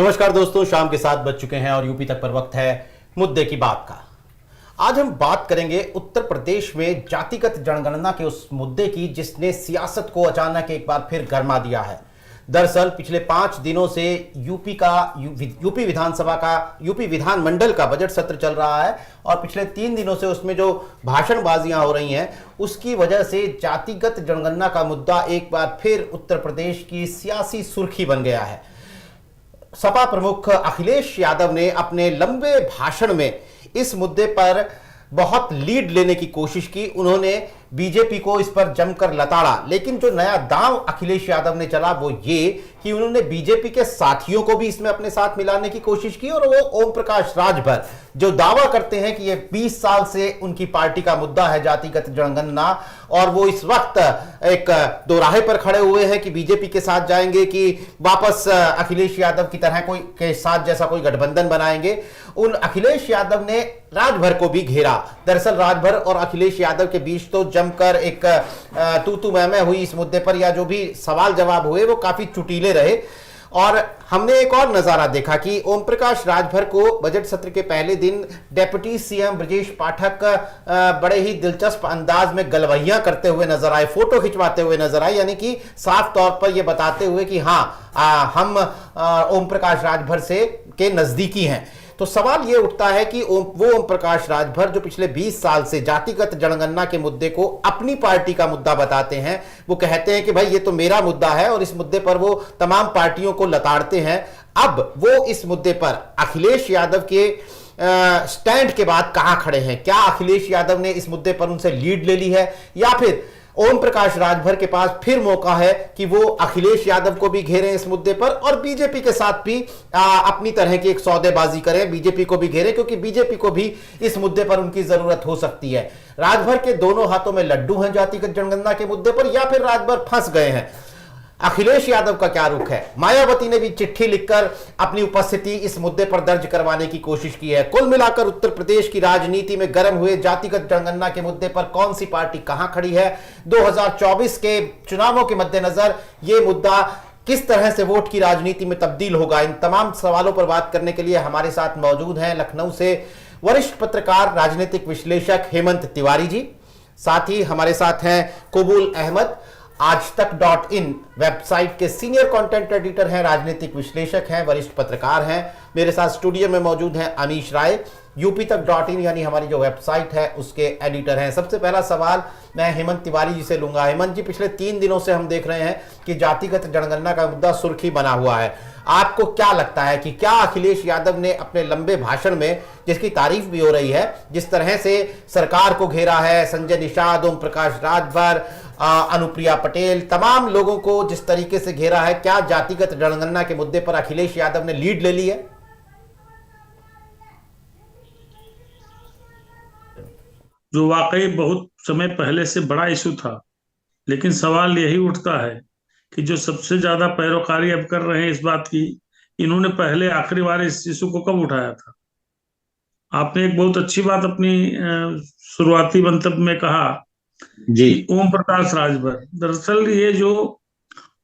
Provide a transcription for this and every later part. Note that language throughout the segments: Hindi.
नमस्कार दोस्तों, शाम के 7 बज चुके हैं और यूपी तक पर वक्त है मुद्दे की बात का। आज हम बात करेंगे उत्तर प्रदेश में जातिगत जनगणना के उस मुद्दे की जिसने सियासत को अचानक एक बार फिर गरमा दिया है। दरअसल पिछले 5 दिनों से यूपी विधानसभा का यूपी विधानमंडल का बजट सत्र चल रहा है और पिछले 3 दिनों से उसमें जो भाषणबाजियां हो रही हैं उसकी वजह से जातिगत जनगणना का मुद्दा एक बार फिर उत्तर प्रदेश की सियासी सुर्खी बन गया है। सपा प्रमुख अखिलेश यादव ने अपने लंबे भाषण में इस मुद्दे पर बहुत लीड लेने की कोशिश की। उन्होंने बीजेपी को इस पर जमकर लताड़ा, लेकिन जो नया दांव अखिलेश यादव ने चला वो ये कि उन्होंने बीजेपी के साथियों को भी इसमें अपने साथ मिलाने की कोशिश की और वो ओम प्रकाश राजभर जो दावा करते हैं कि ये 20 साल से उनकी पार्टी का मुद्दा है जातिगत जनगणना, और वो इस वक्त एक दोराहे पर खड़े हुए हैं कि बीजेपी के साथ जाएंगे कि वापस अखिलेश यादव की तरह कोई के साथ जैसा कोई गठबंधन बनाएंगे। उन अखिलेश यादव ने राजभर को भी घेरा। दरअसल राजभर और अखिलेश यादव के बीच तो जमकर एक तू मैं हुई इस मुद्दे पर, या जो भी सवाल जवाब हुए वो काफी चुटीले रहे। और हमने एक और नजारा देखा कि ओम प्रकाश राजभर को बजट सत्र के पहले दिन डिप्टी सीएम ब्रजेश पाठक बड़े ही दिलचस्प अंदाज में गलवैयां करते हुए नजर आए, फोटो खिंचवाते हुए नजर आए, यानी कि साफ तौर पर यह बताते हुए कि हाँ हम ओम प्रकाश राजभर से के नजदीकी हैं। तो सवाल यह उठता है कि वो ओम प्रकाश राजभर जो पिछले 20 साल से जातिगत जनगणना के मुद्दे को अपनी पार्टी का मुद्दा बताते हैं, वो कहते हैं कि भाई ये तो मेरा मुद्दा है और इस मुद्दे पर वो तमाम पार्टियों को लताड़ते हैं। अब वो इस मुद्दे पर अखिलेश यादव के स्टैंड के बाद कहां खड़े हैं? क्या अखिलेश यादव ने इस मुद्दे पर उनसे लीड ले ली है, या फिर ओम प्रकाश राजभर के पास फिर मौका है कि वो अखिलेश यादव को भी घेरें इस मुद्दे पर और बीजेपी के साथ भी अपनी तरह की एक सौदेबाजी करें, बीजेपी को भी घेरें, क्योंकि बीजेपी को भी इस मुद्दे पर उनकी जरूरत हो सकती है। राजभर के दोनों हाथों में लड्डू हैं जातिगत जनगणना के मुद्दे पर, या फिर राजभर फंस गए हैं? अखिलेश यादव का क्या रुख है? मायावती ने भी चिट्ठी लिखकर अपनी उपस्थिति इस मुद्दे पर दर्ज करवाने की कोशिश की है। कुल मिलाकर उत्तर प्रदेश की राजनीति में गर्म हुए जातिगत जनगणना के मुद्दे पर कौन सी पार्टी कहां खड़ी है? 2024 के चुनावों के मद्देनजर यह मुद्दा किस तरह से वोट की राजनीति में तब्दील होगा? इन तमाम सवालों पर बात करने के लिए हमारे साथ मौजूद हैं लखनऊ से वरिष्ठ पत्रकार राजनीतिक विश्लेषक हेमंत तिवारी जी। साथ ही हमारे साथ हैं कबूल अहमद, आज तक.in वेबसाइट के सीनियर कंटेंट एडिटर हैं, राजनीतिक विश्लेषक हैं, वरिष्ठ पत्रकार हैं। मेरे साथ स्टूडियो में मौजूद हैं अमीश राय, यूपी तक.in यानी हमारी जो वेबसाइट है उसके एडिटर हैं। सबसे पहला सवाल मैं हेमंत तिवारी जी से लूंगा। हेमंत जी, पिछले 3 दिनों से हम देख रहे हैं कि जातिगत जनगणना का मुद्दा सुर्खी बना हुआ है। आपको क्या लगता है कि क्या अखिलेश यादव ने अपने लंबे भाषण में, जिसकी तारीफ भी हो रही है, जिस तरह से सरकार को घेरा है, संजय निषाद, ओम प्रकाश राजभर, अनुप्रिया पटेल, तमाम लोगों को जिस तरीके से घेरा है, क्या जातिगत जनगणना के मुद्दे पर अखिलेश यादव ने लीड ले ली है? जो वाकई बहुत समय पहले से बड़ा इशू था, लेकिन सवाल यही उठता है कि जो सबसे ज्यादा पैरोकारी अब कर रहे हैं इस बात की, इन्होंने पहले आखिरी बार इस इशू को कब उठाया था? आपने एक बहुत अच्छी बात अपनी शुरुआती मंतव्य में कहा जी। कि ओम प्रकाश राजभर, दरअसल ये जो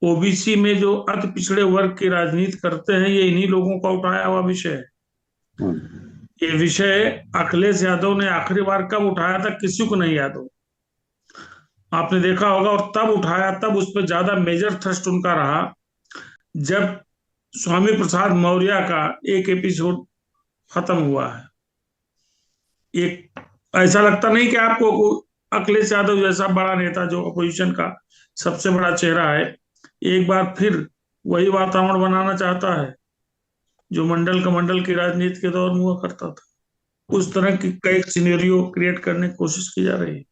ओबीसी में जो अति पिछड़े वर्ग की राजनीति करते हैं, ये इन्हीं लोगों का उठाया हुआ विषय है। ये विषय अखिलेश यादव ने आखिरी बार कब उठाया था किसी को नहीं याद हो, आपने देखा होगा। और तब उठाया, तब उस पर ज्यादा मेजर थ्रस्ट उनका रहा जब स्वामी प्रसाद मौर्य का एक एपिसोड खत्म हुआ है। एक ऐसा लगता नहीं कि आपको अखिलेश यादव जैसा बड़ा नेता जो अपोजिशन का सबसे बड़ा चेहरा है, एक बार फिर वही वातावरण बनाना चाहता है जो मंडल कमंडल की राजनीति के दौर में हुआ करता था। उस तरह की कई सिनेरियो क्रिएट करने की कोशिश की जा रही है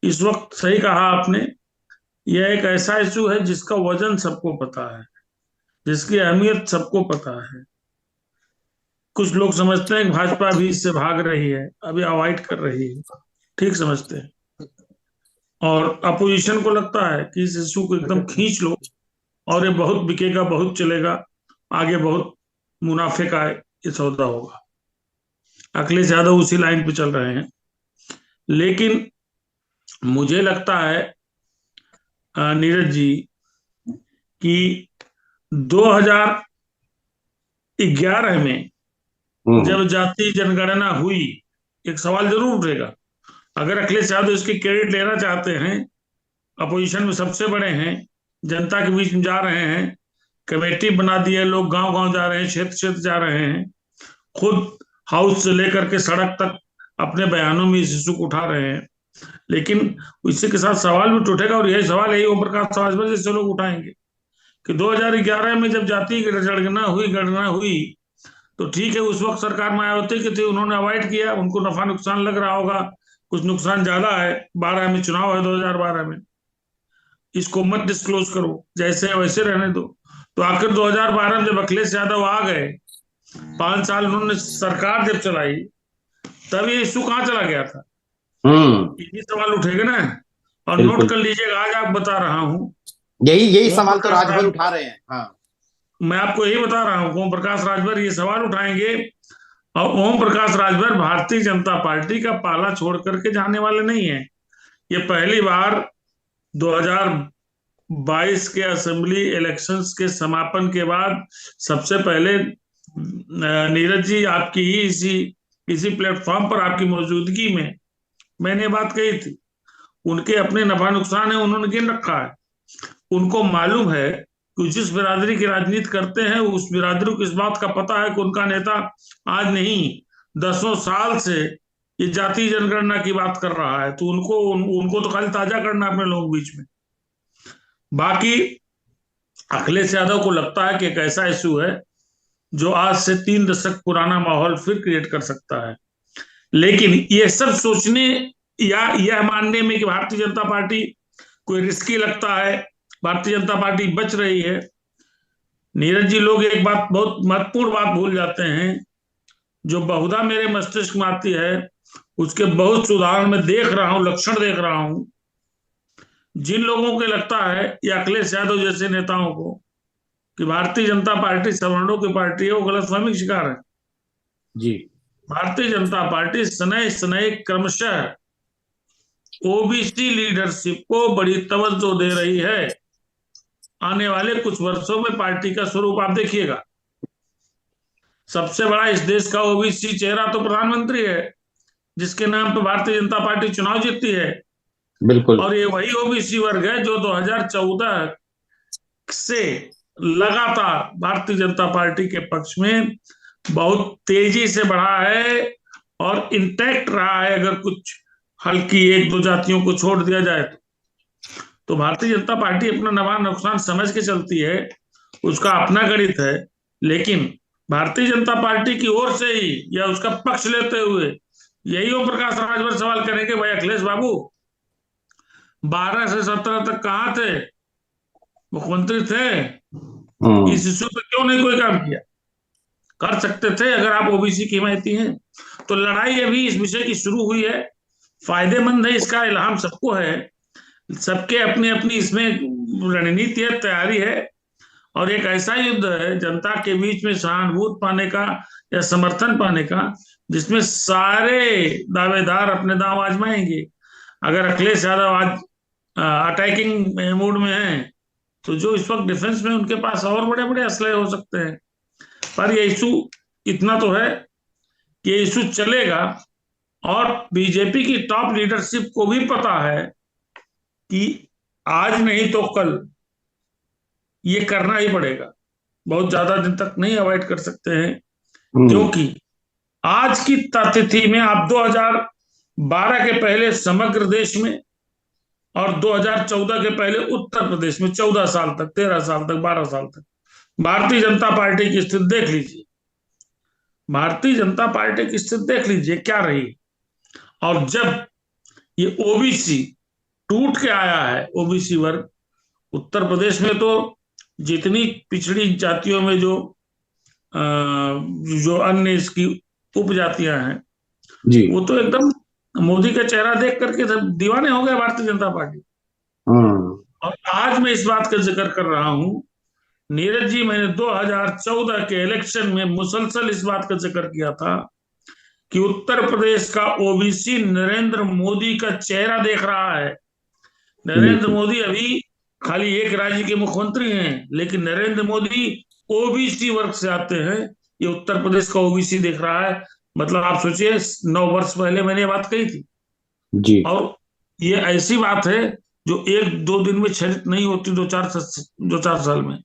इस वक्त। सही कहा आपने, यह एक ऐसा इशू है जिसका वजन सबको पता है, जिसकी अहमियत सबको पता है। कुछ लोग समझते हैं कि भाजपा भी इससे भाग रही है, अभी अवॉइड कर रही है, ठीक समझते हैं। और अपोजिशन को लगता है कि इस इशू को एकदम खींच लो और ये बहुत बिकेगा, बहुत चलेगा, आगे बहुत मुनाफे का ये सौदा होगा। अखिलेश यादव उसी लाइन पे चल रहे हैं। लेकिन मुझे लगता है नीरज जी कि 2000 2011 में जब जातीय जनगणना हुई, एक सवाल जरूर उठेगा। अगर अखिलेश यादव इसकी क्रेडिट लेना चाहते हैं, अपोजिशन में सबसे बड़े हैं, जनता के बीच में जा रहे हैं, कमेटी बना दी है, लोग गांव गांव जा रहे हैं, क्षेत्र क्षेत्र जा रहे हैं, खुद हाउस से लेकर के सड़क तक अपने बयानों में इस इशू को उठा रहे हैं, लेकिन इसी के साथ सवाल भी उठेगा, और यही सवाल यही ओम प्रकाश राजभर जैसे लोग उठाएंगे कि 2011 में जब जातीय गणना हुई तो ठीक है, उस वक्त सरकार मायावती की थी, उन्होंने अवॉइड किया, उनको नफा नुकसान लग रहा होगा, कुछ नुकसान ज्यादा है, 12 में चुनाव है, 2012 में, इसको मत डिस्क्लोज करो, जैसे है वैसे रहने दो। तो आखिर 2012 में जब अखिलेश यादव आ गए, 5 साल उन्होंने सरकार जब चलाई, तब ये इशू कहाँ चला गया था? ये सवाल उठेगा ना। और नोट कर लीजिएगा, आज आप बता रहा हूँ, यही सवाल तो राजभर उठा रहे हैं। हाँ, मैं आपको यही बता रहा हूँ, ओम प्रकाश राजभर ये सवाल उठाएंगे, और ओम प्रकाश राजभर भारतीय जनता पार्टी का पाला छोड़ करके जाने वाले नहीं है। ये पहली बार 2022 के असेंबली इलेक्शंस के समापन के बाद सबसे पहले नीरज जी आपकी ही इसी प्लेटफॉर्म पर आपकी मौजूदगी में मैंने बात कही थी, उनके अपने नफा नुकसान है, उन्होंने गिन रखा है, उनको मालूम है कि जिस बिरादरी की राजनीति करते हैं उस बिरादरी को इस बात का पता है कि उनका नेता आज नहीं, दसों साल से ये जातीय जनगणना की बात कर रहा है, तो उनको तो खाली ताजा करना अपने लोगों के बीच में। बाकी अखिलेश यादव को लगता है कि एक ऐसा इशू है जो आज से 3 दशक पुराना माहौल फिर क्रिएट कर सकता है, लेकिन ये सब सोचने या यह मानने में कि भारतीय जनता पार्टी कोई रिस्की लगता है, भारतीय जनता पार्टी बच रही है, नीरज जी लोग एक बात, बहुत महत्वपूर्ण बात भूल जाते हैं, जो बहुधा मेरे मस्तिष्क में आती है, उसके बहुत से उदाहरण में देख रहा हूं, लक्षण देख रहा हूं। जिन लोगों को लगता है, या अखिलेश यादव जैसे नेताओं को, कि भारतीय जनता पार्टी सवर्णों की पार्टी है, वो गलतफहमी का शिकार है जी। भारतीय जनता पार्टी सनई सनई क्रमशः ओबीसी लीडरशिप को बड़ी तवज्जो दे रही है। आने वाले कुछ वर्षों में पार्टी का स्वरूप आप देखिएगा, सबसे बड़ा इस देश का ओबीसी चेहरा तो प्रधानमंत्री है, जिसके नाम पर भारतीय जनता पार्टी चुनाव जीतती है। बिल्कुल। और ये वही ओबीसी वर्ग है जो 2014 से लगातार भारतीय जनता पार्टी के पक्ष में बहुत तेजी से बढ़ा है और इंटैक्ट रहा है, अगर कुछ हल्की 1-2 जातियों को छोड़ दिया जाए तो भारतीय जनता पार्टी अपना नफा नुकसान समझ के चलती है, उसका अपना गणित है, लेकिन भारतीय जनता पार्टी की ओर से ही या उसका पक्ष लेते हुए यही ओम प्रकाश राजभर सवाल करेंगे, भाई अखिलेश बाबू 12 से 17 तक कहाँ थे, मुख्यमंत्री थे, इस इश्यू पे क्यों नहीं कोई काम किया? कर सकते थे अगर आप ओबीसी की हिमायती हैं। तो लड़ाई अभी इस विषय की शुरू हुई है, फायदेमंद है, इसका इल्हाम सबको है, सबके अपनी अपनी इसमें रणनीति है, तैयारी है, और एक ऐसा युद्ध है जनता के बीच में सहानुभूति पाने का या समर्थन पाने का, जिसमें सारे दावेदार अपने दांव आजमाएंगे। अगर अखिलेश यादव आज अटैकिंग मूड में है, तो जो इस वक्त डिफेंस में उनके पास और बड़े बड़े असले हो सकते हैं। पर ये इशू इतना तो है कि ये इशू चलेगा, और बीजेपी की टॉप लीडरशिप को भी पता है कि आज नहीं तो कल ये करना ही पड़ेगा, बहुत ज्यादा दिन तक नहीं अवॉइड कर सकते हैं, क्योंकि आज की तिथि में आप 2012 के पहले समग्र देश में और 2014 के पहले उत्तर प्रदेश में 14 साल तक, 13 साल तक, 12 साल तक भारतीय जनता पार्टी की स्थिति देख लीजिए, भारतीय जनता पार्टी की स्थिति देख लीजिए क्या रही। और जब ये ओबीसी टूट के आया है, ओबीसी वर्ग, उत्तर प्रदेश में तो जितनी पिछड़ी जातियों में जो अन्य इसकी उपजातियां हैं जी, वो तो एकदम मोदी का चेहरा देख करके दीवाने हो गए भारतीय जनता पार्टी। और आज मैं इस बात का जिक्र कर रहा हूं, नीरज जी, मैंने 2014 के इलेक्शन में मुसलसल इस बात का जिक्र किया था कि उत्तर प्रदेश का ओबीसी नरेंद्र मोदी का चेहरा देख रहा है। नरेंद्र मोदी अभी खाली एक राज्य के मुख्यमंत्री हैं, लेकिन नरेंद्र मोदी ओबीसी वर्ग से आते हैं, ये उत्तर प्रदेश का ओबीसी देख रहा है। मतलब आप सोचिए, 9 वर्ष पहले मैंने ये बात कही थी, जी। और ये ऐसी बात है जो 1-2 दिन में छरित नहीं होती, 2-4 साल में।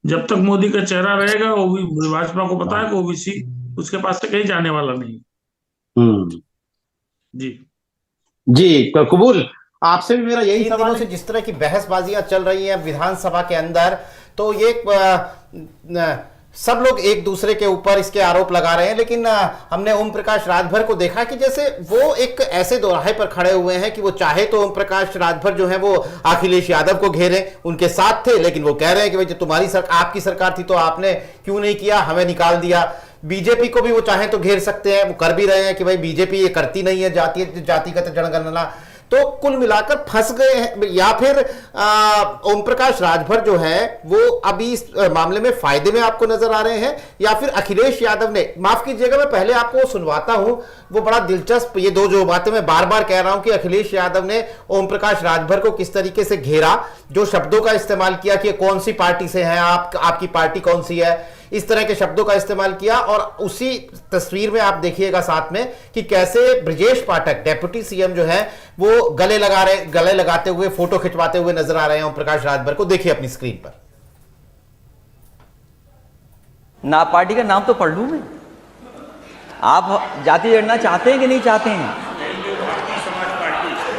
जब तक मोदी का चेहरा रहेगा, वो भी भाजपा को पता है कि ओबीसी उसके पास से कहीं जाने वाला नहीं। हम्म। जी जी, कबूल, आपसे भी मेरा यही इन सवाल दिनों है। से जिस तरह की बहसबाजियां चल रही हैं विधानसभा के अंदर, तो ये सब लोग एक दूसरे के ऊपर इसके आरोप लगा रहे हैं, लेकिन हमने ओम प्रकाश राजभर को देखा कि जैसे वो एक ऐसे दोराहे पर खड़े हुए हैं कि वो चाहे तो ओम प्रकाश राजभर जो है वो अखिलेश यादव को घेरे, उनके साथ थे, लेकिन वो कह रहे हैं कि भाई जब तुम्हारी आपकी सरकार थी तो आपने क्यों नहीं किया, हमें निकाल दिया। बीजेपी को भी वो चाहे तो घेर सकते हैं, वो कर भी रहे हैं कि भाई बीजेपी ये करती नहीं है जातिगत जनगणना। तो कुल मिलाकर फंस गए हैं, या फिर ओम प्रकाश राजभर जो है वो अभी इस मामले में फायदे में आपको नजर आ रहे हैं, या फिर अखिलेश यादव ने, माफ कीजिएगा मैं पहले आपको सुनवाता हूं, वो बड़ा दिलचस्प, ये दो जो बातें मैं बार बार कह रहा हूं कि अखिलेश यादव ने ओम प्रकाश राजभर को किस तरीके से घेरा, जो शब्दों का इस्तेमाल किया कि कौन सी पार्टी से हैं आप, आपकी पार्टी कौन सी है, इस तरह के शब्दों का इस्तेमाल किया। और उसी तस्वीर में आप देखिएगा साथ में कि कैसे ब्रजेश पाठक डेप्यूटी सीएम जो है वो गले लगाते हुए, फोटो खिंचवाते हुए नजर आ रहे हैं ओम प्रकाश राजभर को। देखिए अपनी स्क्रीन पर। ना पार्टी का नाम तो पढ़ लूं मैं। आप जाति जनगणना चाहते हैं कि नहीं चाहते हैं?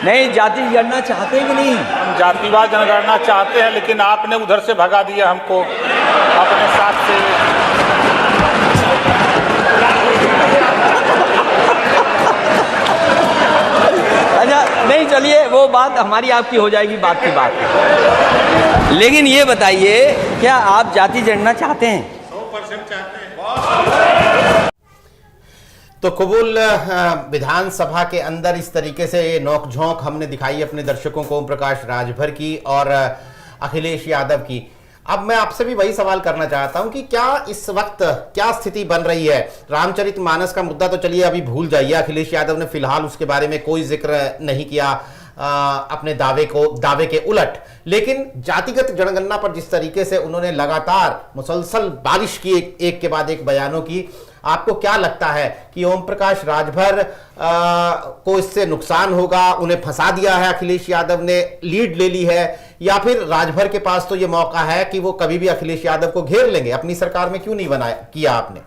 नहीं, जाति जनगणना चाहते हैं कि नहीं? हम जातिवाद जनगणना चाहते हैं, लेकिन आपने उधर से भगा दिया हमको अपने साथ से। अच्छा, नहीं, चलिए वो बात हमारी आपकी हो जाएगी, बात की बात। लेकिन ये बताइए, क्या आप जाति जनगणना चाहते हैं? 100% चाहते हैं। तो कबूल, विधानसभा के अंदर इस तरीके से नोकझोंक हमने दिखाई अपने दर्शकों को ओम प्रकाश राजभर की और अखिलेश यादव की। अब मैं आपसे भी वही सवाल करना चाहता हूं कि क्या इस वक्त क्या स्थिति बन रही है? रामचरितमानस का मुद्दा तो चलिए अभी भूल जाइए, अखिलेश यादव ने फिलहाल उसके बारे में कोई जिक्र नहीं किया अपने दावे के उलट। लेकिन जातिगत जनगणना पर जिस तरीके से उन्होंने लगातार मुसलसल बारिश की एक के बाद एक बयानों की, आपको क्या लगता है कि ओम प्रकाश राजभर को इससे नुकसान होगा? उन्हें फंसा दिया है अखिलेश यादव ने, लीड ले ली है, या फिर राजभर के पास तो यह मौका है कि वो कभी भी अखिलेश यादव को घेर लेंगे? अपनी सरकार में क्यों नहीं किया आपने?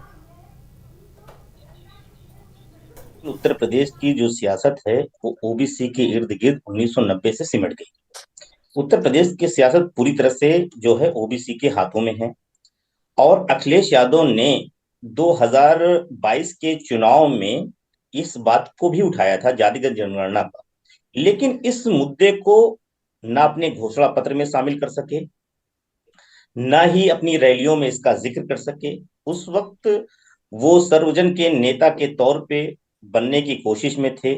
उत्तर प्रदेश की जो सियासत है वो ओबीसी के इर्द गिर्द 1990 से सिमट गई। उत्तर प्रदेश की सियासत पूरी तरह से जो है ओबीसी के हाथों में है, और अखिलेश यादव ने 2022 के चुनाव में इस बात को भी उठाया था, जातिगत जनगणना का, लेकिन इस मुद्दे को न अपने घोषणा पत्र में शामिल कर सके, न ही अपनी रैलियों में इसका जिक्र कर सके। उस वक्त वो सर्वजन के नेता के तौर पे बनने की कोशिश में थे,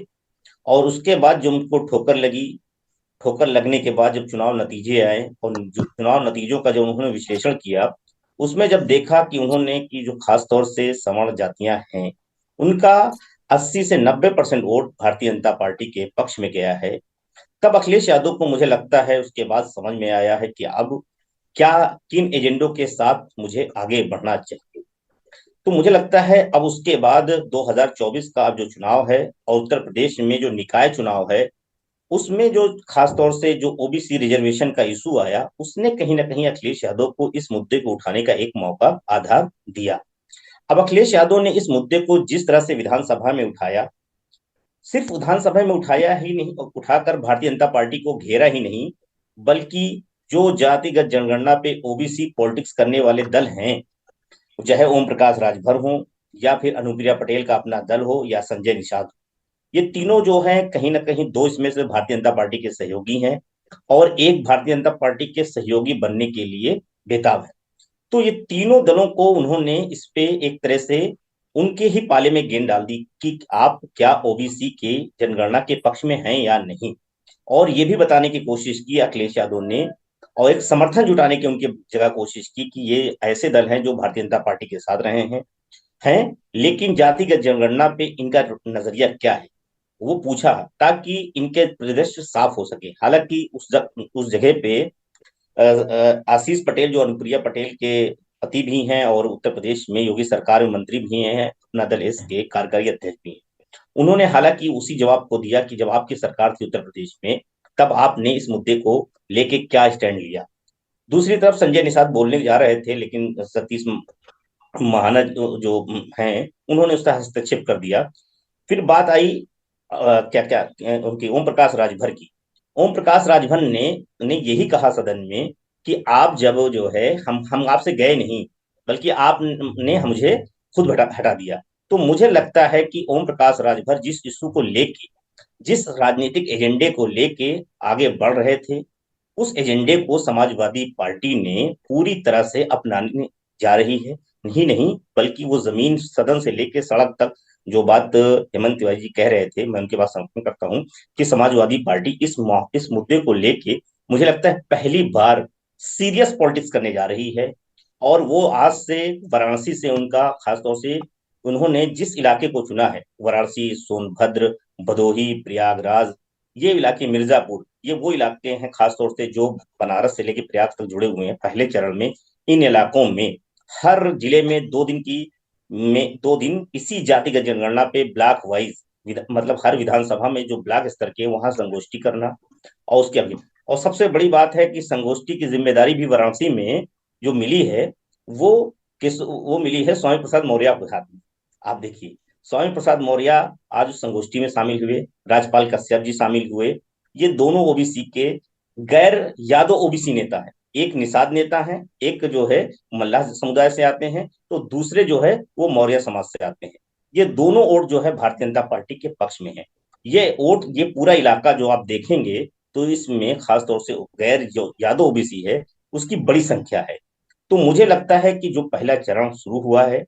और उसके बाद जब उनको ठोकर लगने के बाद जब चुनाव नतीजे आए, और जो चुनाव नतीजों का जब उन्होंने विश्लेषण किया, उसमें जब देखा कि उन्होंने कि जो खास तौर से सवर्ण जातियां हैं उनका 80 से 90% वोट भारतीय जनता पार्टी के पक्ष में गया है, तब अखिलेश यादव को मुझे लगता है उसके बाद समझ में आया है कि अब क्या, किन एजेंडों के साथ मुझे आगे बढ़ना चाहिए। तो मुझे लगता है अब उसके बाद 2024 का जो चुनाव है और उत्तर प्रदेश में जो निकाय चुनाव है, उसमें जो खास तौर से जो ओबीसी रिजर्वेशन का इशू आया, उसने कहीं ना कहीं अखिलेश यादव को इस मुद्दे को उठाने का एक मौका, आधार दिया। अब अखिलेश यादव ने इस मुद्दे को जिस तरह से विधानसभा में उठाया, सिर्फ विधानसभा में उठाया ही नहीं, उठाकर भारतीय जनता पार्टी को घेरा ही नहीं, बल्कि जो जातिगत जनगणना पे ओबीसी पॉलिटिक्स करने वाले दल हैं, चाहे ओम प्रकाश राजभर हो, या फिर अनुप्रिया पटेल का अपना दल हो, या संजय निषाद, ये तीनों जो हैं कहीं ना कहीं दो इसमें से भारतीय जनता पार्टी के सहयोगी हैं, और एक भारतीय जनता पार्टी के सहयोगी बनने के लिए बेताब है। तो ये तीनों दलों को उन्होंने इस पे एक तरह से उनके ही पाले में गेंद डाल दी कि आप क्या ओबीसी के जनगणना के पक्ष में हैं या नहीं, और ये भी बताने की कोशिश की अखिलेश यादव ने, और एक समर्थन जुटाने की उनकी जगह कोशिश की कि ये ऐसे दल हैं जो भारतीय जनता पार्टी के साथ रहे हैं, लेकिन जातिगत जनगणना पे इनका नजरिया क्या है वो पूछा, ताकि इनके परिदृश्य साफ हो सके। हालांकि उस जगह पे आशीष पटेल जो अनुप्रिया पटेल के पति भी हैं और उत्तर प्रदेश में योगी सरकार में मंत्री भी हैं, अपना दल एस के कार्यकारी अध्यक्ष भी हैं। उन्होंने हालांकि उसी जवाब को दिया कि जब आपकी सरकार थी उत्तर प्रदेश में, तब आपने इस मुद्दे को लेके क्या स्टैंड लिया। दूसरी तरफ संजय निषाद बोलने जा रहे थे, लेकिन सतीश महाना जो हैं उन्होंने उसका हस्तक्षेप कर दिया। फिर बात आई क्या क्या उनकी ओम प्रकाश राजभर की। ओम प्रकाश राजभर ने यही कहा सदन में कि आप जब जो है हम आपसे गए नहीं, बल्कि आपने मुझे खुद हटा दिया। तो मुझे लगता है कि ओम प्रकाश राजभर जिस इशू को लेके, जिस राजनीतिक एजेंडे को लेके आगे बढ़ रहे थे, उस एजेंडे को समाजवादी पार्टी ने पूरी तरह से अपनाने जा रही है। नहीं बल्कि वो जमीन सदन से लेके सड़क तक जो बात हेमंत तिवारी जी कह रहे थे, मैं उनके बात समर्थन करता हूं कि समाजवादी पार्टी इस मुद्दे को लेके मुझे लगता है पहली बार सीरियस पॉलिटिक्स करने जा रही है। और वो आज से वाराणसी से उनका खासतौर से उन्होंने जिस इलाके को चुना है, वाराणसी, सोनभद्र, भदोही, प्रयागराज, ये इलाके, मिर्जापुर, ये वो इलाके हैं खासतौर से जो बनारस से लेकर प्रयाग तक जुड़े हुए हैं पहले चरण में। इन इलाकों में हर जिले में 2 दिन इसी जातिगत जनगणना पे ब्लॉक वाइज, मतलब हर विधानसभा में जो ब्लॉक स्तर के वहां संगोष्ठी करना। और उसके अभी और सबसे बड़ी बात है कि संगोष्ठी की जिम्मेदारी भी वाराणसी में जो मिली है वो मिली है स्वामी प्रसाद मौर्य के हाथ में। आप देखिए, स्वामी प्रसाद मौर्य आज उस संगोष्ठी में शामिल हुए, राजपाल कश्यप जी शामिल हुए। ये दोनों ओबीसी के गैर यादव ओबीसी नेता हैं। एक निषाद नेता है, एक जो है मल्लाह समुदाय से आते हैं, तो दूसरे जो है वो मौर्य समाज से आते हैं। ये दोनों वोट जो है भारतीय जनता पार्टी के पक्ष में है। ये वोट, ये पूरा इलाका जो आप देखेंगे तो इसमें खासतौर से गैर जो यादव ओबीसी है उसकी बड़ी संख्या है। तो मुझे लगता है कि जो पहला चरण शुरू हुआ है,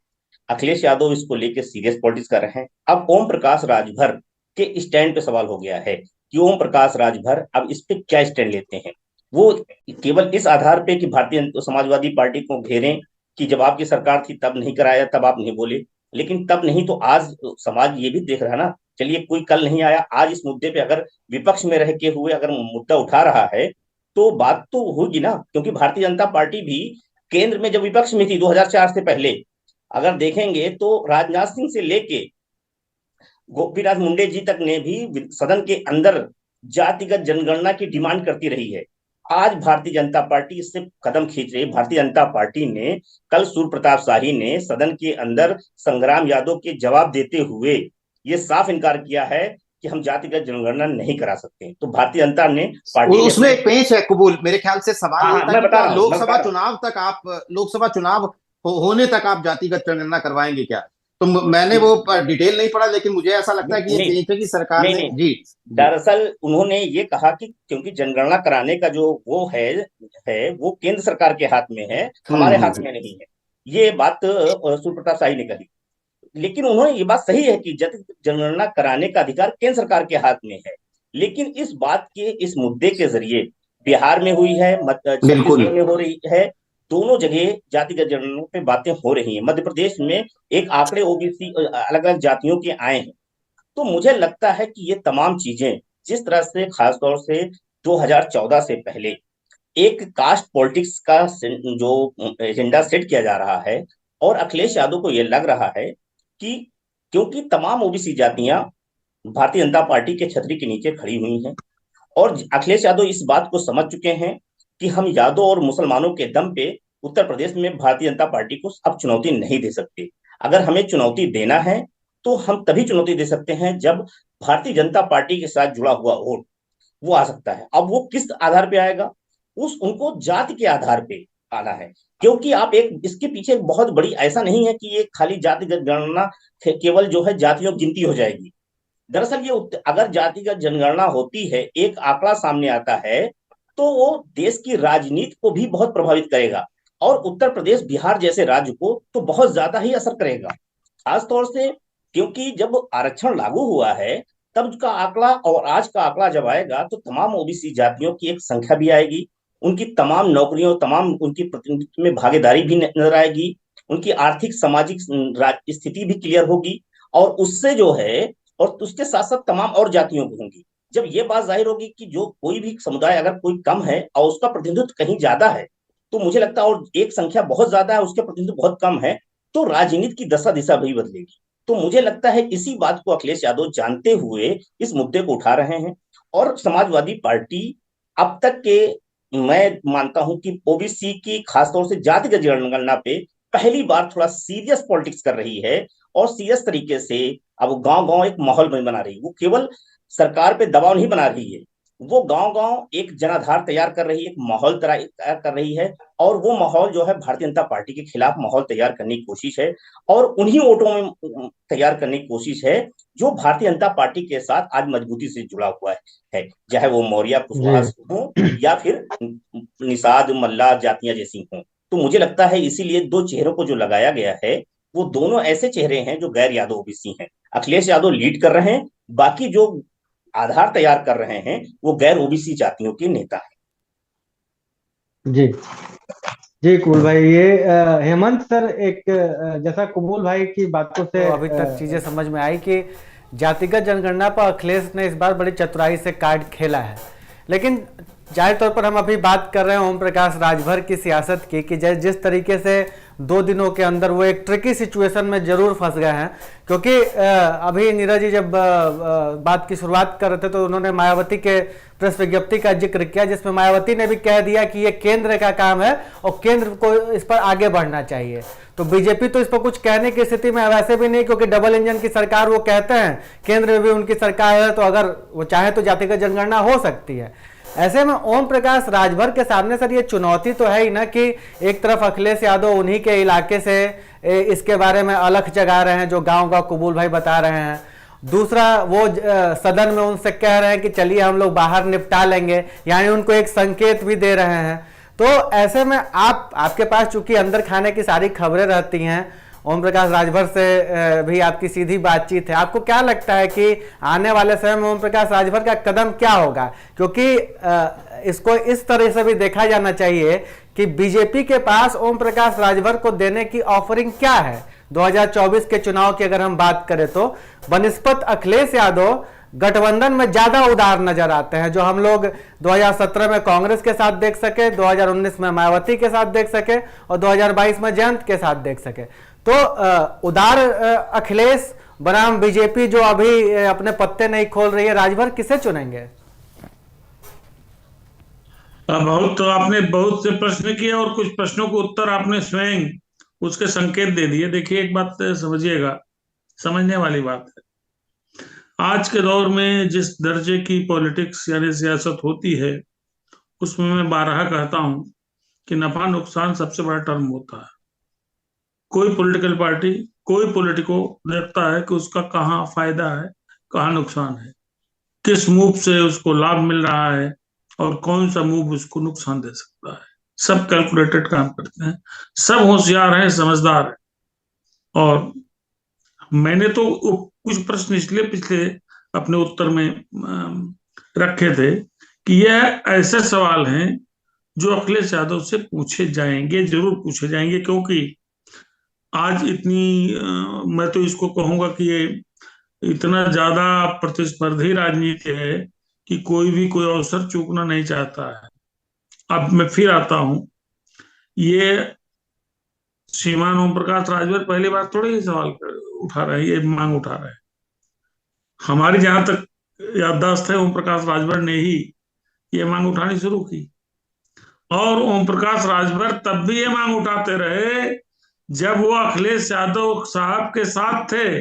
अखिलेश यादव इसको लेकर सीरियस पॉलिटिक्स कर रहे हैं। अब ओम प्रकाश राजभर के स्टैंड पे सवाल हो गया है कि ओम प्रकाश राजभर अब इस पे क्या स्टैंड लेते हैं। वो केवल इस आधार पे कि भारतीय समाजवादी पार्टी को घेरें कि जब आपकी सरकार थी तब नहीं कराया, तब आप नहीं बोले, लेकिन तब नहीं तो आज समाज ये भी देख रहा ना। चलिए, कोई कल नहीं आया, आज इस मुद्दे पे अगर विपक्ष में रह के हुए अगर मुद्दा उठा रहा है तो बात तो होगी ना। क्योंकि भारतीय जनता पार्टी भी केंद्र में जब विपक्ष में थी 2004 से पहले, अगर देखेंगे तो राजनाथ सिंह से लेके गोपीनाथ मुंडे जी तक ने भी सदन के अंदर जातिगत जनगणना की डिमांड करती रही है। आज भारतीय जनता पार्टी इससे कदम खींच रही है। भारतीय जनता पार्टी ने कल सूर्य प्रताप शाही ने सदन के अंदर संग्राम यादव के जवाब देते हुए ये साफ इनकार किया है कि हम जातिगत जनगणना नहीं करा सकते। तो भारतीय जनता ने पार्टी उसमें एक पेंच है कबूल, मेरे ख्याल से सवाल हाँ, होता मैं है बता कि रहा हूं, लोकसभा चुनाव तक आप, लोकसभा चुनाव होने तक आप जातिगत जनगणना करवाएंगे क्या? तो मैंने वो डिटेल नहीं पढ़ा, लेकिन मुझे ऐसा लगता है कि ये पेंच है कि सरकार ने जी दरअसल उन्होंने ये कहा कि क्योंकि जनगणना कराने का जो वो है वो केंद्र सरकार के हाथ में है, हमारे हाथ में नहीं है। ये बात सूर्य प्रताप शाही ने कही। लेकिन उन्होंने ये बात सही है कि जनगणना कराने का अधिकार केंद्र सरकार के हाथ में है। लेकिन इस बात के, इस मुद्दे के जरिए बिहार में हुई है, छत्तीसगढ़ में हो रही है, दोनों जगह जातिगत जनगणना पे बातें हो रही हैं। मध्य प्रदेश में एक आंकड़े ओबीसी अलग अलग जातियों के आए हैं। तो मुझे लगता है कि ये तमाम चीजें जिस तरह से खासतौर से 2014 से पहले एक कास्ट पॉलिटिक्स का जो एजेंडा सेट किया जा रहा है, और अखिलेश यादव को यह लग रहा है कि क्योंकि तमाम ओबीसी जातियां भारतीय जनता पार्टी के छतरी के नीचे खड़ी हुई हैं, और अखिलेश यादव इस बात को समझ चुके हैं कि हम यादव और मुसलमानों के दम पे उत्तर प्रदेश में भारतीय जनता पार्टी को अब चुनौती नहीं दे सकते। अगर हमें चुनौती देना है तो हम तभी चुनौती दे सकते हैं जब भारतीय जनता पार्टी के साथ जुड़ा हुआ वोट वो आ सकता है। अब वो किस आधार पे आएगा? उनको जाति के आधार पे आना है। क्योंकि आप एक इसके पीछे बहुत बड़ी, ऐसा नहीं है कि ये खाली जातिगत गणना केवल जो है जातियों की गिनती हो जाएगी। दरअसल ये अगर जातिगत जनगणना होती है, एक आंकड़ा सामने आता है, तो वो देश की राजनीति को भी बहुत प्रभावित करेगा, और उत्तर प्रदेश, बिहार जैसे राज्य को तो बहुत ज्यादा ही असर करेगा। खासतौर से क्योंकि जब आरक्षण लागू हुआ है तब का आंकड़ा और आज का आंकड़ा जब आएगा तो तमाम ओबीसी जातियों की एक संख्या भी आएगी, उनकी तमाम नौकरियों, तमाम उनकी प्रतिनिधित्व में भागीदारी भी नजर आएगी, उनकी आर्थिक सामाजिक स्थिति भी क्लियर होगी, और उससे जो है, और उसके साथ साथ तमाम और जातियों की होंगी। जब ये बात जाहिर होगी कि जो कोई भी समुदाय अगर कोई कम है और उसका प्रतिनिधित्व कहीं ज्यादा है, तो मुझे लगता है, और एक संख्या बहुत ज्यादा है, उसके प्रतिनिधि बहुत कम है, तो राजनीति की दशा दिशा भी बदलेगी। तो मुझे लगता है इसी बात को अखिलेश यादव जानते हुए इस मुद्दे को उठा रहे हैं। और समाजवादी पार्टी अब तक के, मैं मानता हूं कि ओबीसी की खासतौर से जातिगत जनगणना पे पहली बार थोड़ा सीरियस पॉलिटिक्स कर रही है, और सीरियस तरीके से अब गांव गांव एक माहौल बना रही है। वो केवल सरकार पे दबाव नहीं बना रही है, वो गांव गांव एक जनाधार तैयार कर रही है, एक माहौल तैयार कर रही है। और वो माहौल जो है भारतीय जनता पार्टी के खिलाफ माहौल तैयार करने की कोशिश है, और उन्हीं वोटों में तैयार करने की कोशिश है जो भारतीय जनता पार्टी के साथ आज मजबूती से जुड़ा हुआ है, चाहे वो मौर्य कुशवाहा हो या फिर निषाद मल्ला जातियां जैसी हों। तो मुझे लगता है इसीलिए दो चेहरों को जो लगाया गया है, वो दोनों ऐसे चेहरे हैं जो गैर यादव ओबीसी हैं। अखिलेश यादव लीड कर रहे हैं, बाकी जो आधार तैयार कर रहे हैं वो गैर ओबीसी जातियों के नेता हैं। जी जी कुल भाई, ये हेमंत सर, एक जैसा कुबूल भाई की बातों से तो अभी तक चीजें समझ में आई कि जातिगत जनगणना पर अखिलेश ने इस बार बड़ी चतुराई से कार्ड खेला है। लेकिन जाहिर तौर पर हम अभी बात कर रहे हैं ओम प्रकाश राजभर की सियासत की, कि जिस तरीके से 2 दिनों के अंदर वो एक ट्रिकी सिचुएशन में जरूर फंस गए हैं। क्योंकि अभी नीरज जी जब बात की शुरुआत कर रहे थे तो उन्होंने मायावती के प्रेस विज्ञप्ति का जिक्र किया, जिसमें मायावती ने भी कह दिया कि ये केंद्र का काम है और केंद्र को इस पर आगे बढ़ना चाहिए। तो बीजेपी तो इस पर कुछ कहने की स्थिति में वैसे भी नहीं, क्योंकि डबल इंजन की सरकार वो कहते हैं, केंद्र में भी उनकी सरकार है, तो अगर वो चाहे तो जातिगत जनगणना हो सकती है। ऐसे में ओम प्रकाश राजभर के सामने सर ये चुनौती तो है ही ना, कि एक तरफ अखिलेश यादव उन्हीं के इलाके से इसके बारे में अलख जगा रहे हैं, जो गांव गांव कुबूल भाई बता रहे हैं। दूसरा, वो सदन में उनसे कह रहे हैं कि चलिए हम लोग बाहर निपटा लेंगे, यानी उनको एक संकेत भी दे रहे हैं। तो ऐसे में आपके पास चूंकि अंदर खाने की सारी खबरें रहती हैं, ओम प्रकाश राजभर से भी आपकी सीधी बातचीत है, आपको क्या लगता है कि आने वाले समय में ओम प्रकाश राजभर का कदम क्या होगा? क्योंकि इसको इस तरह से भी देखा जाना चाहिए कि बीजेपी के पास ओम प्रकाश राजभर को देने की ऑफरिंग क्या है 2024 के चुनाव की अगर हम बात करें तो, बनिस्पत अखिलेश यादव गठबंधन में ज्यादा उदार नजर आते हैं, जो हम लोग 2017 में कांग्रेस के साथ देख सके, 2019 में मायावती के साथ देख सके और 2022 में जयंत के साथ देख सके। तो उदार अखिलेश बनाम बीजेपी जो अभी अपने पत्ते नहीं खोल रही है, राजभर किसे चुनेंगे? बहुत तो आपने बहुत से प्रश्न किए और कुछ प्रश्नों को उत्तर आपने स्वयं उसके संकेत दे दिए। देखिए, एक बात समझिएगा, समझने वाली बात है, आज के दौर में जिस दर्जे की पॉलिटिक्स यानी सियासत होती है, उसमें मैं बारहा कहता हूं कि नफा नुकसान सबसे बड़ा टर्म होता है। कोई पॉलिटिकल पार्टी, कोई पॉलिटिको देखता है कि उसका कहाँ फायदा है, कहाँ नुकसान है, किस मूव से उसको लाभ मिल रहा है और कौन सा मूव उसको नुकसान दे सकता है। सब कैलकुलेटेड काम करते हैं, सब होशियार हैं, समझदार हैं। और मैंने तो कुछ प्रश्न इसलिए पिछले अपने उत्तर में रखे थे कि यह ऐसे सवाल हैं जो अखिलेश यादव से पूछे जाएंगे, जरूर पूछे जाएंगे, क्योंकि आज इतनी मैं तो इसको कहूंगा कि ये इतना ज्यादा प्रतिस्पर्धी राजनीति है कि कोई भी कोई अवसर चूकना नहीं चाहता है। अब मैं फिर आता हूं, ये श्रीमान ओम प्रकाश राजभर पहली बार थोड़ी ही सवाल उठा रहे हैं, ये मांग उठा रहे हैं। हमारी जहां तक याददाश्त है, ओम प्रकाश राजभर ने ही ये मांग उठानी शुरू की। और ओम प्रकाश राजभर तब भी ये मांग उठाते रहे जब वो अखिलेश यादव साहब के साथ थे,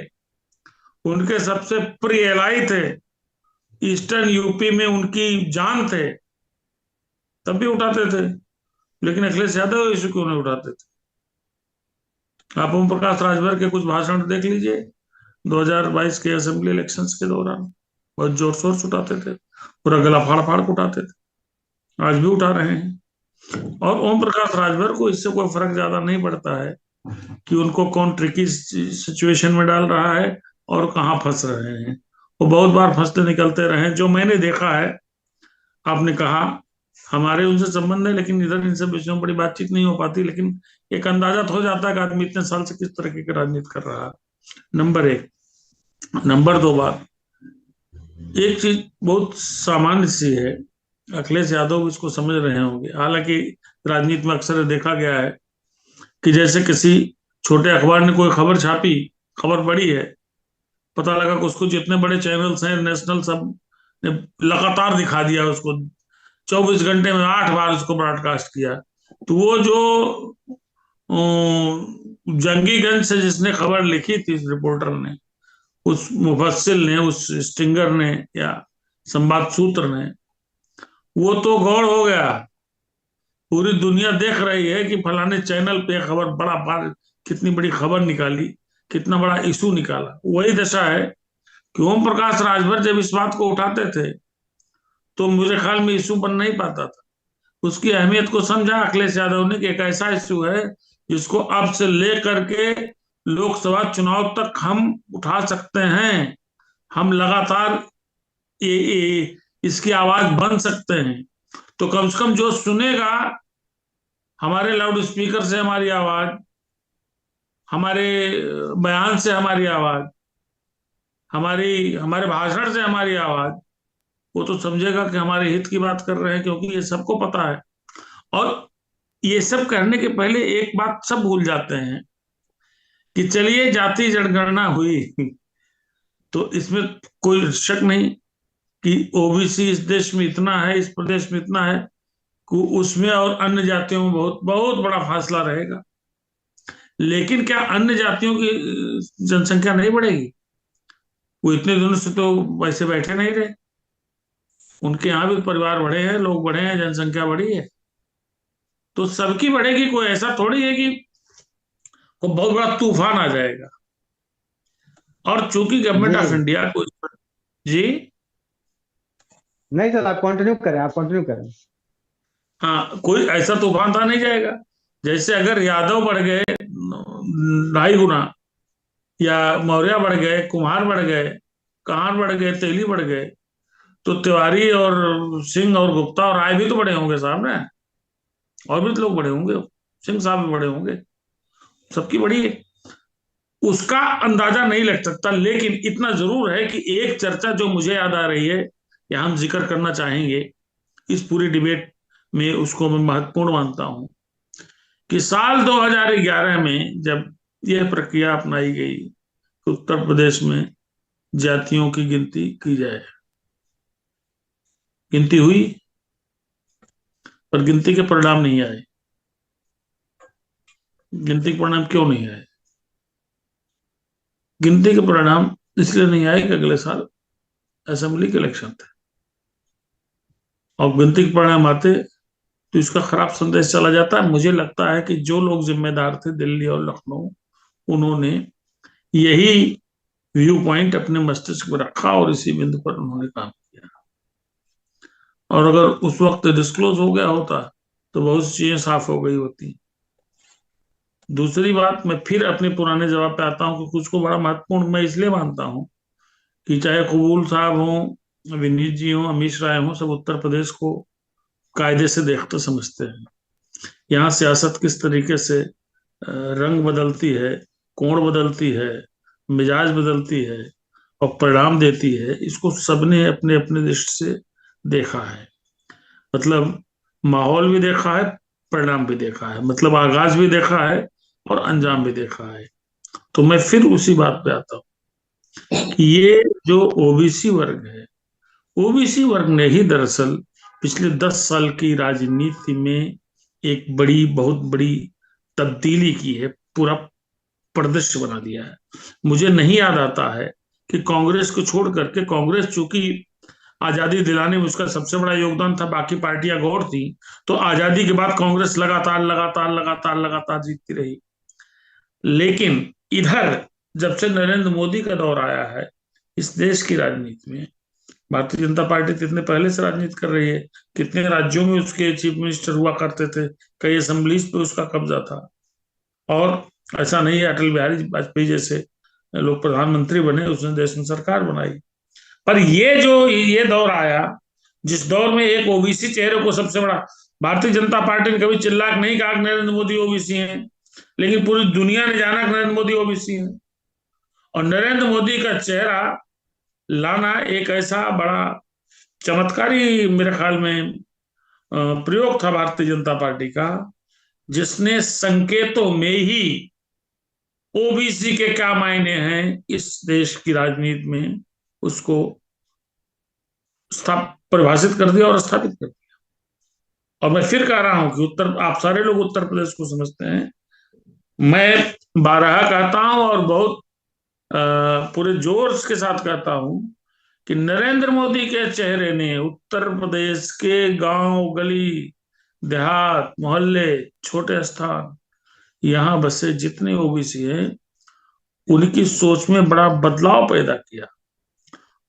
उनके सबसे प्रिय एलाई थे, ईस्टर्न यूपी में उनकी जान थे, तब भी उठाते थे। लेकिन अखिलेश यादव इशू क्यों नहीं उठाते थे? आप ओम प्रकाश राजभर के कुछ भाषण देख लीजिए 2022 के असेंबली इलेक्शंस के दौरान, बहुत जोर शोर से उठाते थे, पूरा गला फाड़ फाड़ के उठाते थे, आज भी उठा रहे हैं। और ओम प्रकाश राजभर को इससे कोई फर्क ज्यादा नहीं पड़ता है कि उनको कौन ट्रिकी सिचुएशन में डाल रहा है और कहाँ फंस रहे हैं। वो बहुत बार फंसते निकलते रहे, जो मैंने देखा है। आपने कहा हमारे उनसे संबंध है, लेकिन इधर इन सब विषयों में बड़ी बातचीत नहीं हो पाती, लेकिन एक अंदाजा तो हो जाता है कि आदमी इतने साल से किस तरीके की राजनीति कर रहा है। नंबर 1। नंबर 2 बात, एक चीज बहुत सामान्य सी है, अखिलेश यादव इसको समझ रहे होंगे, हालांकि राजनीति में अक्सर देखा गया है कि जैसे किसी छोटे अखबार ने कोई खबर छापी, खबर बड़ी है, पता लगा कि उसको जितने बड़े चैनल्स हैं नेशनल सब ने लगातार दिखा दिया, उसको 24 घंटे में 8 बार उसको ब्रॉडकास्ट किया। तो वो जो जंगीगंज से जिसने खबर लिखी थी, रिपोर्टर ने, उस मुफस्सिल ने, उस स्टिंगर ने या संवाद सूत्र ने, वो तो गौड़ हो गया। पूरी दुनिया देख रही है कि फलाने चैनल पे खबर बड़ा बार कितनी बड़ी खबर निकाली, कितना बड़ा इशू निकाला। वही दशा है कि ओम प्रकाश राजभर जब इस बात को उठाते थे तो मेरे ख्याल में इशू बन नहीं पाता था। उसकी अहमियत को समझा अखिलेश यादव ने कि एक ऐसा इशू है जिसको अब से लेकर के लोकसभा चुनाव तक हम उठा सकते हैं, हम लगातार इसकी आवाज बन सकते हैं। तो कम से कम जो सुनेगा हमारे लाउड स्पीकर से हमारी आवाज, हमारे बयान से हमारी आवाज, हमारे भाषण से हमारी आवाज, वो तो समझेगा कि हमारे हित की बात कर रहे हैं, क्योंकि ये सबको पता है। और ये सब करने के पहले एक बात सब भूल जाते हैं कि चलिए जाति जनगणना हुई तो इसमें कोई शक नहीं कि ओबीसी इस देश में इतना है, इस प्रदेश में इतना है कि उसमें और अन्य जातियों में बहुत बहुत बड़ा फासला रहेगा। लेकिन क्या अन्य जातियों की जनसंख्या नहीं बढ़ेगी? वो इतने दिनों से तो वैसे बैठे नहीं रहे, उनके यहाँ भी परिवार बढ़े हैं, लोग बढ़े हैं, जनसंख्या बढ़ी है, तो सबकी बढ़ेगी। कोई ऐसा थोड़ी है कि वो बहुत बड़ा तूफान आ जाएगा। और चूंकि गवर्नमेंट ऑफ इंडिया को जी नहीं सर, आप कंटिन्यू करें, आप कंटिन्यू करें। हाँ, कोई ऐसा तूफान था नहीं जाएगा। जैसे अगर यादव बढ़ गए 2.5 गुना, या मौर्य बढ़ गए, कुम्हार बढ़ गए, कहार बढ़ गए, तेली बढ़ गए, तो तिवारी और सिंह और गुप्ता और राय भी तो बड़े होंगे साहब ने, और भी तो लोग बड़े होंगे, सिंह साहब भी बड़े होंगे, सबकी बड़ी है। उसका अंदाजा नहीं लग सकता। लेकिन इतना जरूर है कि एक चर्चा जो मुझे याद आ रही है या हम जिक्र करना चाहेंगे इस पूरी डिबेट में, उसको मैं महत्वपूर्ण मानता हूं कि साल 2011 में जब यह प्रक्रिया अपनाई गई, उत्तर प्रदेश में जातियों की गिनती की जाए, गिनती हुई पर गिनती के परिणाम नहीं आए। गिनती के परिणाम क्यों नहीं आए? गिनती के परिणाम इसलिए नहीं आए कि अगले साल असेंबली के इलेक्शन थे, और गिनती के परिणाम आते तो इसका खराब संदेश चला जाता है। मुझे लगता है कि जो लोग जिम्मेदार थे दिल्ली और लखनऊ, उन्होंने यही व्यू पॉइंट अपने मस्तिष्क में रखा और इसी बिंदु पर उन्होंने काम किया। और अगर उस वक्त डिस्क्लोज हो गया होता तो बहुत सी चीजें साफ हो गई होती। दूसरी बात, मैं फिर अपने पुराने जवाब पे आता हूं कि कुछ को बड़ा महत्वपूर्ण मैं इसलिए मानता हूं कि चाहे कबूल साहब हों, विनीत जी हों, अमीश राय हों, सब उत्तर प्रदेश को कायदे से देखते समझते हैं। यहाँ सियासत किस तरीके से रंग बदलती है, कोण बदलती है, मिजाज बदलती है और परिणाम देती है, इसको सबने अपने अपने दृष्टि से देखा है। मतलब माहौल भी देखा है, परिणाम भी देखा है, मतलब आगाज भी देखा है और अंजाम भी देखा है। तो मैं फिर उसी बात पे आता हूँ कि ये जो ओबीसी वर्ग है, ओबीसी वर्ग ने ही दरअसल पिछले 10 साल की राजनीति में एक बहुत बड़ी तब्दीली की है, पूरा परिदृश्य बना दिया है। मुझे नहीं याद आता है कि कांग्रेस को छोड़ करके, कांग्रेस चूंकि आजादी दिलाने में उसका सबसे बड़ा योगदान था, बाकी पार्टियां गौर थी, तो आजादी के बाद कांग्रेस लगातार लगातार लगातार लगातार जीतती रही। लेकिन इधर जब से नरेंद्र मोदी का दौर आया है इस देश की राजनीति में, भारतीय जनता पार्टी तो इतने पहले से राजनीति कर रही है, कितने राज्यों में उसके चीफ मिनिस्टर हुआ करते थे, कई असेंबलीज पे उसका कब्जा था। और ऐसा नहीं है अटल बिहारी वाजपेयी जैसे लोग प्रधानमंत्री बने, उसने देश में सरकार बनाई। पर ये दौर आया जिस दौर में एक ओबीसी चेहरे को सबसे बड़ा, भारतीय जनता पार्टी ने कभी चिल्ला के नहीं कहा कि नरेंद्र मोदी ओबीसी हैं, लेकिन पूरी दुनिया ने जाना कि नरेंद्र मोदी ओबीसी हैं। और नरेंद्र मोदी का चेहरा लाना एक ऐसा बड़ा चमत्कारी मेरे ख्याल में प्रयोग था भारतीय जनता पार्टी का, जिसने संकेतों में ही ओबीसी के क्या मायने हैं इस देश की राजनीति में उसको परिभाषित कर दिया और स्थापित कर दिया। और मैं फिर कह रहा हूं कि आप सारे लोग उत्तर प्रदेश को समझते हैं, मैं बारहा कहता हूं और बहुत पूरे जोर के साथ कहता हूं कि नरेंद्र मोदी के चेहरे ने उत्तर प्रदेश के गांव, गली, देहात, मोहल्ले, छोटे स्थान, यहां बसे जितने ओबीसी हैं उनकी सोच में बड़ा बदलाव पैदा किया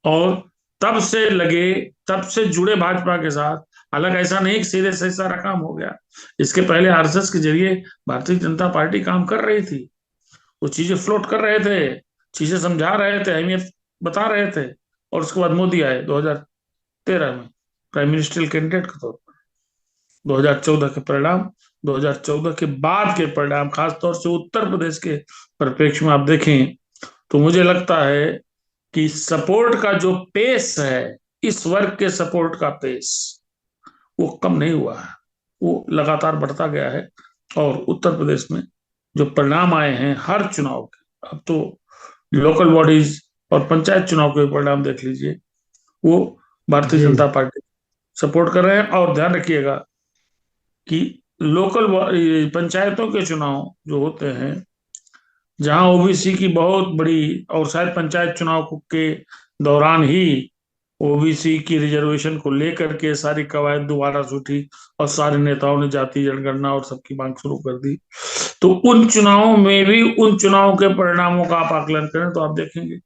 और तब से जुड़े भाजपा के साथ। हालांकि ऐसा नहीं कि सीधे से सारा काम हो गया, इसके पहले आरएसएस के जरिए भारतीय जनता पार्टी काम कर रही थी, वो चीजें फ्लोट कर रहे थे, चीजें समझा रहे थे, अहमियत बता रहे थे। और उसके बाद मोदी आए 2013 में प्राइम मिनिस्टर कैंडिडेट के तौर पर। 2014 के परिणाम, 2014 के बाद के परिणाम, खासतौर से उत्तर प्रदेश के परिप्रेक्ष्य में आप देखें तो मुझे लगता है कि सपोर्ट का जो पेस है, इस वर्ग के सपोर्ट का पेस वो कम नहीं हुआ है, वो लगातार बढ़ता गया है। और उत्तर प्रदेश में जो परिणाम आए हैं हर चुनाव के, अब तो लोकल बॉडीज और पंचायत चुनाव के परिणाम देख लीजिए, वो भारतीय जनता पार्टी सपोर्ट कर रहे हैं। और ध्यान रखिएगा कि लोकल पंचायतों के चुनाव जो होते हैं, जहां ओबीसी की बहुत बड़ी, और शायद पंचायत चुनाव के दौरान ही ओबीसी की रिजर्वेशन को लेकर के सारी कवायद दोबारा से उठी और सारे नेताओं ने जाति जनगणना और सबकी मांग शुरू कर दी। तो उन चुनावों में भी, उन चुनावों के परिणामों का आप आकलन करें तो आप देखेंगे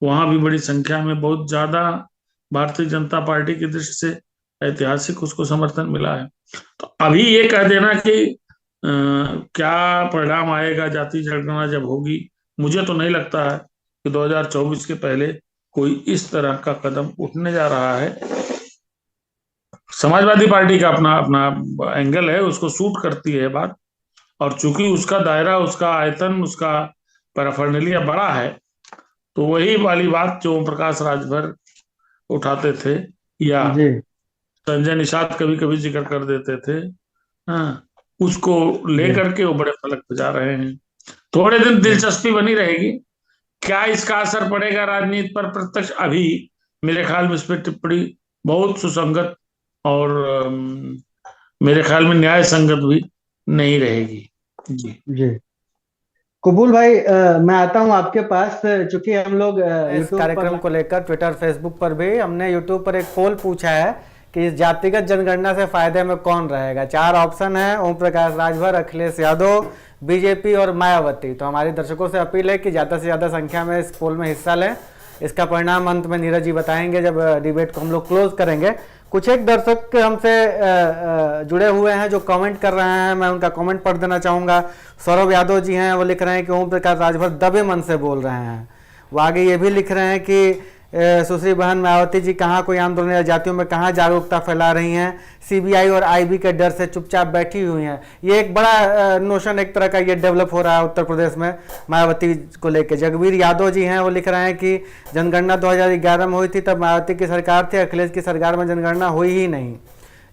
वहां भी बड़ी संख्या में बहुत ज्यादा भारतीय जनता पार्टी की दृष्टि से ऐतिहासिक उसको समर्थन मिला है। तो अभी ये कह देना कि क्या परिणाम आएगा जाति जनगणना जब होगी, मुझे तो नहीं लगता है कि 2024 के पहले कोई इस तरह का कदम उठने जा रहा है। समाजवादी पार्टी का अपना अपना एंगल है, उसको सूट करती है बात, और चूंकि उसका दायरा, उसका आयतन, उसका पैराफर्नेलिया बड़ा है, तो वही वाली बात जो ओम प्रकाश राजभर उठाते थे या संजय निषाद कभी कभी जिक्र कर देते थे, हाँ, उसको लेकर के वो बड़े फलक बजा रहे हैं। थोड़े दिन दिलचस्पी बनी रहेगी, क्या इसका असर पड़ेगा राजनीति पर प्रत्यक्ष, अभी मेरे ख्याल में इस पर टिप्पणी बहुत सुसंगत और मेरे ख्याल में न्याय संगत भी नहीं रहेगी। जी कबूल भाई, मैं आता हूं आपके पास, चूंकि हम लोग इस कार्यक्रम को लेकर ट्विटर, फेसबुक पर भी हमने यूट्यूब पर एक पोल पूछा है कि इस जातिगत जनगणना से फायदे में कौन रहेगा। 4 ऑप्शन है, ओम प्रकाश राजभर, अखिलेश यादव, बीजेपी और मायावती। तो हमारे दर्शकों से अपील है कि ज़्यादा से ज़्यादा संख्या में इस पोल में हिस्सा लें। इसका परिणाम अंत में नीरज जी बताएंगे जब डिबेट को हम लोग क्लोज करेंगे। कुछ एक दर्शक हमसे जुड़े हुए हैं जो कमेंट कर रहे हैं, मैं उनका कमेंट पढ़ देना चाहूँगा। सौरभ यादव जी हैं, वो लिख रहे हैं कि ओम प्रकाश राजभर दबे मन से बोल रहे हैं। वो आगे ये भी लिख रहे हैं कि सुश्री बहन मायावती जी कहाँ कोई आंदोलन या जातियों में कहाँ जागरूकता फैला रही हैं, सीबीआई और आईबी के डर से चुपचाप बैठी हुई हैं। ये एक बड़ा नोशन एक तरह का ये डेवलप हो रहा है उत्तर प्रदेश में मायावती को लेकर। जगबीर यादव जी हैं, वो लिख रहे हैं कि जनगणना 2011 में हुई थी, तब मायावती की सरकार थी, अखिलेश की सरकार में जनगणना हुई ही नहीं।